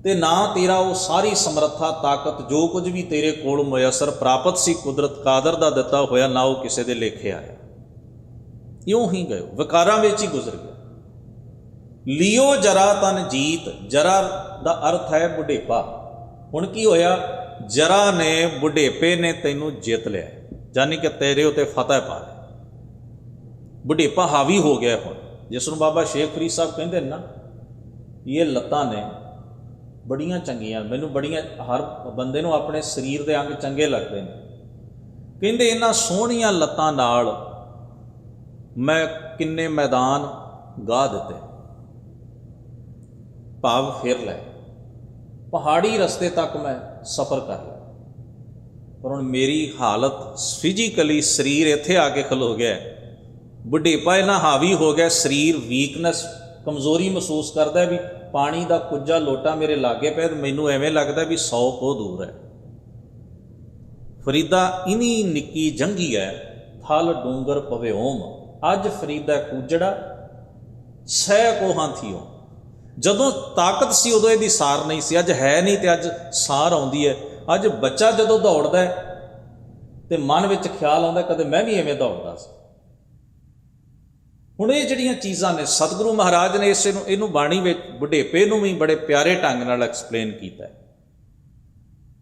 ਤੇ ਨਾ ਤੇਰਾ ਉਹ ਸਾਰੀ ਸਮਰੱਥਾ, ਤਾਕਤ, ਜੋ ਕੁਝ ਵੀ ਤੇਰੇ ਕੋਲ ਮੁਯੱਸਰ ਪ੍ਰਾਪਤ ਸੀ ਕੁਦਰਤ ਕਾਦਰ ਦਾ ਦਿੱਤਾ ਹੋਇਆ, ਨਾ ਉਹ ਕਿਸੇ ਦੇ ਲੇਖੇ ਆਇਆ। ਇਉਂ ਹੀ ਗਏ, ਵਿਕਾਰਾਂ ਵਿੱਚ ਹੀ ਗੁਜ਼ਰ ਗਿਆ। ਲਿਓ ਜਰਾ ਤਨ ਜੀਤ, ਜਰਾ ਦਾ ਅਰਥ ਹੈ ਬੁਢੇਪਾ। ਹੁਣ ਕੀ ਹੋਇਆ? ਜਰਾ ਨੇ, ਬੁਢੇਪੇ ਨੇ ਤੈਨੂੰ ਜਿੱਤ ਲਿਆ, ਯਾਨੀ ਕਿ ਤੇਰੇ ਉੱਤੇ ਫਤਿਹ ਪਾ ਲਿਆ। ਬੁਢੇਪਾ ਹਾਵੀ ਹੋ ਗਿਆ ਹੁਣ, ਜਿਸ ਨੂੰ ਬਾਬਾ ਸ਼ੇਖ ਫਰੀਦ ਸਾਹਿਬ ਕਹਿੰਦੇ ਨੇ ਨਾ, ਇਹ ਲੱਤਾਂ ਨੇ ਬੜੀਆਂ ਚੰਗੀਆਂ, ਮੈਨੂੰ ਬੜੀਆਂ, ਹਰ ਬੰਦੇ ਨੂੰ ਆਪਣੇ ਸਰੀਰ ਦੇ ਅੰਗ ਚੰਗੇ ਲੱਗਦੇ ਨੇ। ਕਹਿੰਦੇ ਇਹਨਾਂ ਸੋਹਣੀਆਂ ਲੱਤਾਂ ਨਾਲ ਮੈਂ ਕਿੰਨੇ ਮੈਦਾਨ ਗਾਹ ਦਿੱਤੇ, ਭਾਵ ਫਿਰ ਲੈ, ਪਹਾੜੀ ਰਸਤੇ ਤੱਕ ਮੈਂ ਸਫ਼ਰ ਕਰ ਲਿਆ, ਪਰ ਹੁਣ ਮੇਰੀ ਹਾਲਤ ਫਿਜ਼ੀਕਲੀ, ਸਰੀਰ ਇੱਥੇ ਆ ਕੇ ਖਲੋ ਗਿਆ, ਬੁਢੇਪਾ ਇਹਨਾਂ ਹਾਵੀ ਹੋ ਗਿਆ, ਸਰੀਰ ਵੀਕਨੈਸ, ਕਮਜ਼ੋਰੀ ਮਹਿਸੂਸ ਕਰਦਾ ਵੀ ਪਾਣੀ ਦਾ ਕੁੱਜਾ ਲੋਟਾ ਮੇਰੇ ਲਾਗੇ ਪਿਆ ਤੇ ਮੈਨੂੰ ਐਵੇਂ ਲੱਗਦਾ ਵੀ 100 ਕੋਹ ਦੂਰ ਹੈ। ਫਰੀਦਾ ਇਨੀ ਨਿੱਕੀ ਜੰਗੀ ਹੈ, ਥਲ ਡੂੰਗਰ ਪਵੇ ਓਮ, ਅੱਜ ਫਰੀਦਾ ਕੂਜੜਾ 100 ਕੋਹਾਂ ਥੀਓ। ਜਦੋਂ ਤਾਕਤ ਸੀ ਉਦੋਂ ਇਹਦੀ ਸਾਰ ਨਹੀਂ ਸੀ, ਅੱਜ ਹੈ ਨਹੀਂ ਤੇ ਅੱਜ ਸਾਰ ਆਉਂਦੀ ਹੈ। ਅੱਜ ਬੱਚਾ ਜਦੋਂ ਦੌੜਦਾ ਹੈ ਤੇ ਮਨ ਵਿੱਚ ਖਿਆਲ ਆਉਂਦਾ ਕਦੇ ਮੈਂ ਵੀ ਐਵੇਂ ਦੌੜਦਾ ਸੀ। ਹੁਣ ਇਹ ਜਿਹੜੀਆਂ ਚੀਜ਼ਾਂ ਨੇ, ਸਤਿਗੁਰੂ ਮਹਾਰਾਜ ਨੇ ਇਸੇ ਨੂੰ, ਇਹਨੂੰ ਬਾਣੀ ਵਿੱਚ ਬੁਢੇਪੇ ਨੂੰ ਵੀ ਬੜੇ ਪਿਆਰੇ ਢੰਗ ਨਾਲ ਐਕਸਪਲੇਨ ਕੀਤਾ।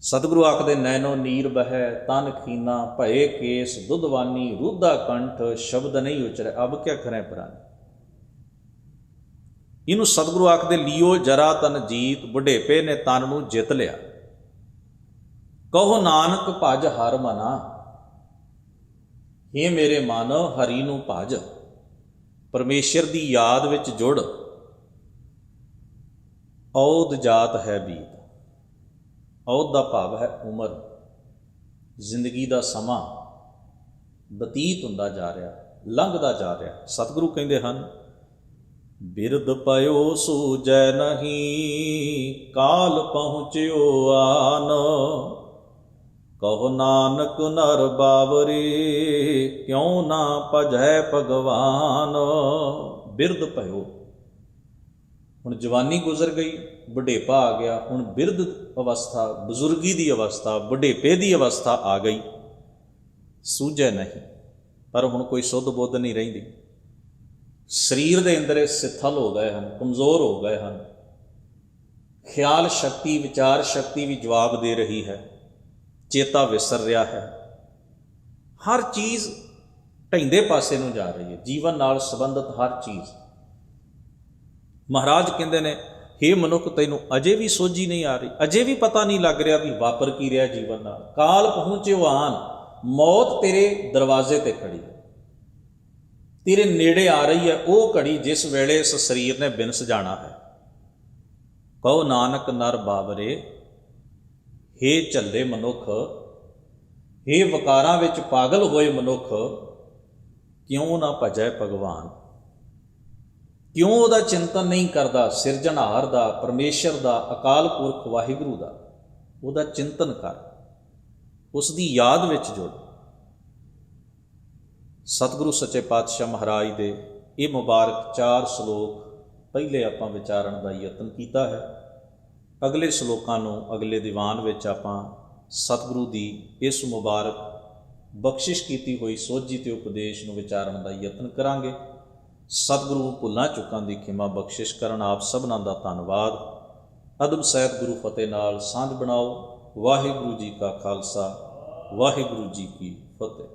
ਸਤਿਗੁਰੂ ਆਖਦੇ, ਨੈਣੋ ਨੀਰ ਬਹੈ ਤਨ ਖੀਨਾ, ਭਏ ਕੇਸ ਦੁੱਧਵਾਨੀ, ਰੁੱਧਾ ਕੰਠ ਸ਼ਬਦ ਨਹੀਂ ਉਚਰੈ, ਅਬ ਕਿਆ ਕਰੈ ਪ੍ਰਾਨੀ। ਇਹਨੂੰ ਸਤਿਗੁਰੂ ਆਖਦੇ, ਲਿਓ ਜਰਾ ਤਨ ਜੀਤ, ਬੁਢੇਪੇ ਨੇ ਤਨ ਨੂੰ ਜਿੱਤ ਲਿਆ। ਕਹੋ ਨਾਨਕ ਭਜ ਹਰ ਮਨਾ, ਹੇ ਮੇਰੇ ਮਨ ਹਰੀ ਨੂੰ ਭਜ, ਪਰਮੇਸ਼ਰ ਦੀ ਯਾਦ ਵਿੱਚ ਜੁੜ। ਔਦ ਜਾਤ ਹੈ ਬੀਤ, ਔਦ ਦਾ ਭਾਵ ਹੈ ਉਮਰ, ਜ਼ਿੰਦਗੀ ਦਾ ਸਮਾਂ ਬਤੀਤ ਹੁੰਦਾ ਜਾ ਰਿਹਾ, ਲੰਘਦਾ ਜਾ ਰਿਹਾ। ਸਤਿਗੁਰੂ ਕਹਿੰਦੇ ਹਨ, ਬਿਰਧ ਪਇਓ ਸੂਝੈ ਨਹੀਂ, ਕਾਲ ਪਹੁੰਚਿਓ ਆਨ, ਕਹੋ ਨਾਨਕ ਨਰ ਬਾਵਰੇ, ਕਿਉਂ ਨਾ ਭਜੈ ਭਗਵਾਨ। ਬਿਰਧ ਭਇਓ, ਹੁਣ ਜਵਾਨੀ ਗੁਜ਼ਰ ਗਈ, ਬੁਢੇਪਾ ਆ ਗਿਆ, ਹੁਣ ਬਿਰਧ ਅਵਸਥਾ, ਬਜ਼ੁਰਗੀ ਦੀ ਅਵਸਥਾ, ਬੁਢੇਪੇ ਦੀ ਅਵਸਥਾ ਆ ਗਈ। ਸੂਝੈ ਨਹੀਂ, ਪਰ ਹੁਣ ਕੋਈ ਸੁੱਧ ਬੁੱਧ ਨਹੀਂ ਰਹਿੰਦੀ। ਸਰੀਰ ਦੇ ਅੰਦਰ ਇਹ ਸਿੱਥਲ ਹੋ ਗਏ ਹਨ, ਕਮਜ਼ੋਰ ਹੋ ਗਏ ਹਨ। ਖਿਆਲ ਸ਼ਕਤੀ, ਵਿਚਾਰ ਸ਼ਕਤੀ ਵੀ ਜਵਾਬ ਦੇ ਰਹੀ ਹੈ, ਚੇਤਾ ਵਿਸਰ ਰਿਹਾ ਹੈ, ਹਰ ਚੀਜ਼ ਢਹਿੰਦੇ ਪਾਸੇ ਨੂੰ ਜਾ ਰਹੀ ਹੈ, ਜੀਵਨ ਨਾਲ ਸੰਬੰਧਿਤ ਹਰ ਚੀਜ਼। ਮਹਾਰਾਜ ਕਹਿੰਦੇ ਨੇ, ਹੇ ਮਨੁੱਖ, ਤੈਨੂੰ ਅਜੇ ਵੀ ਸੋਝੀ ਨਹੀਂ ਆ ਰਹੀ, ਅਜੇ ਵੀ ਪਤਾ ਨਹੀਂ ਲੱਗ ਰਿਹਾ ਵੀ ਵਾਪਰ ਕੀ ਰਿਹਾ ਜੀਵਨ ਨਾਲ। ਕਾਲ ਪਹੁੰਚਿਓ ਆਨ, ਮੌਤ ਤੇਰੇ ਦਰਵਾਜ਼ੇ ਤੇ ਖੜੀ ਹੈ, ਤੇਰੇ ਨੇੜੇ ਆ ਰਹੀ ਹੈ ਉਹ ਘੜੀ ਜਿਸ ਵੇਲੇ ਇਸ ਸਰੀਰ ਨੇ ਬਿਨਸ ਜਾਣਾ ਹੈ। ਕਹੋ ਨਾਨਕ ਨਰ ਬਾਵਰੇ, ਹੇ ਝੱਲੇ ਮਨੁੱਖ, ਹੇ ਵਕਾਰਾਂ ਵਿੱਚ ਪਾਗਲ ਹੋਏ ਮਨੁੱਖ, ਕਿਉਂ ਨਾ ਭਜੈ ਭਗਵਾਨ, ਕਿਉਂ ਉਹਦਾ ਚਿੰਤਨ ਨਹੀਂ ਕਰਦਾ, ਸਿਰਜਣਹਾਰ ਦਾ, ਪਰਮੇਸ਼ਰ ਦਾ, ਅਕਾਲ ਪੁਰਖ ਵਾਹਿਗੁਰੂ ਦਾ। ਉਹਦਾ ਚਿੰਤਨ ਕਰ, ਉਸ ਦੀ ਯਾਦ ਵਿੱਚ ਜੁੜ। ਸਤਿਗੁਰੂ ਸੱਚੇ ਪਾਤਸ਼ਾਹ ਮਹਾਰਾਜ ਦੇ ਇਹ ਮੁਬਾਰਕ 4 ਸ਼ਲੋਕ ਪਹਿਲੇ ਆਪਾਂ ਵਿਚਾਰਨ ਦਾ ਯਤਨ ਕੀਤਾ ਹੈ। ਅਗਲੇ ਸ਼ਲੋਕਾਂ ਨੂੰ ਅਗਲੇ ਦੀਵਾਨ ਵਿੱਚ ਆਪਾਂ ਸਤਿਗੁਰੂ ਦੀ ਇਸ ਮੁਬਾਰਕ ਬਖਸ਼ਿਸ਼ ਕੀਤੀ ਹੋਈ ਸੋਝੀ ਤੇ ਉਪਦੇਸ਼ ਨੂੰ ਵਿਚਾਰਨ ਦਾ ਯਤਨ ਕਰਾਂਗੇ। ਸਤਿਗੁਰੂ ਭੁੱਲਾਂ ਚੁੱਕਾਂ ਦੀ ਖਿਮਾ ਬਖਸ਼ਿਸ਼ ਕਰਨ। ਆਪ ਸਭਨਾਂ ਦਾ ਧੰਨਵਾਦ। ਅਦਬ ਸਹਿਤ ਗੁਰੂ ਫਤਿਹ ਨਾਲ ਸਾਂਝ ਬਣਾਓ। ਵਾਹਿਗੁਰੂ ਜੀ ਕਾ ਖਾਲਸਾ, ਵਾਹਿਗੁਰੂ ਜੀ ਕੀ ਫਤਿਹ।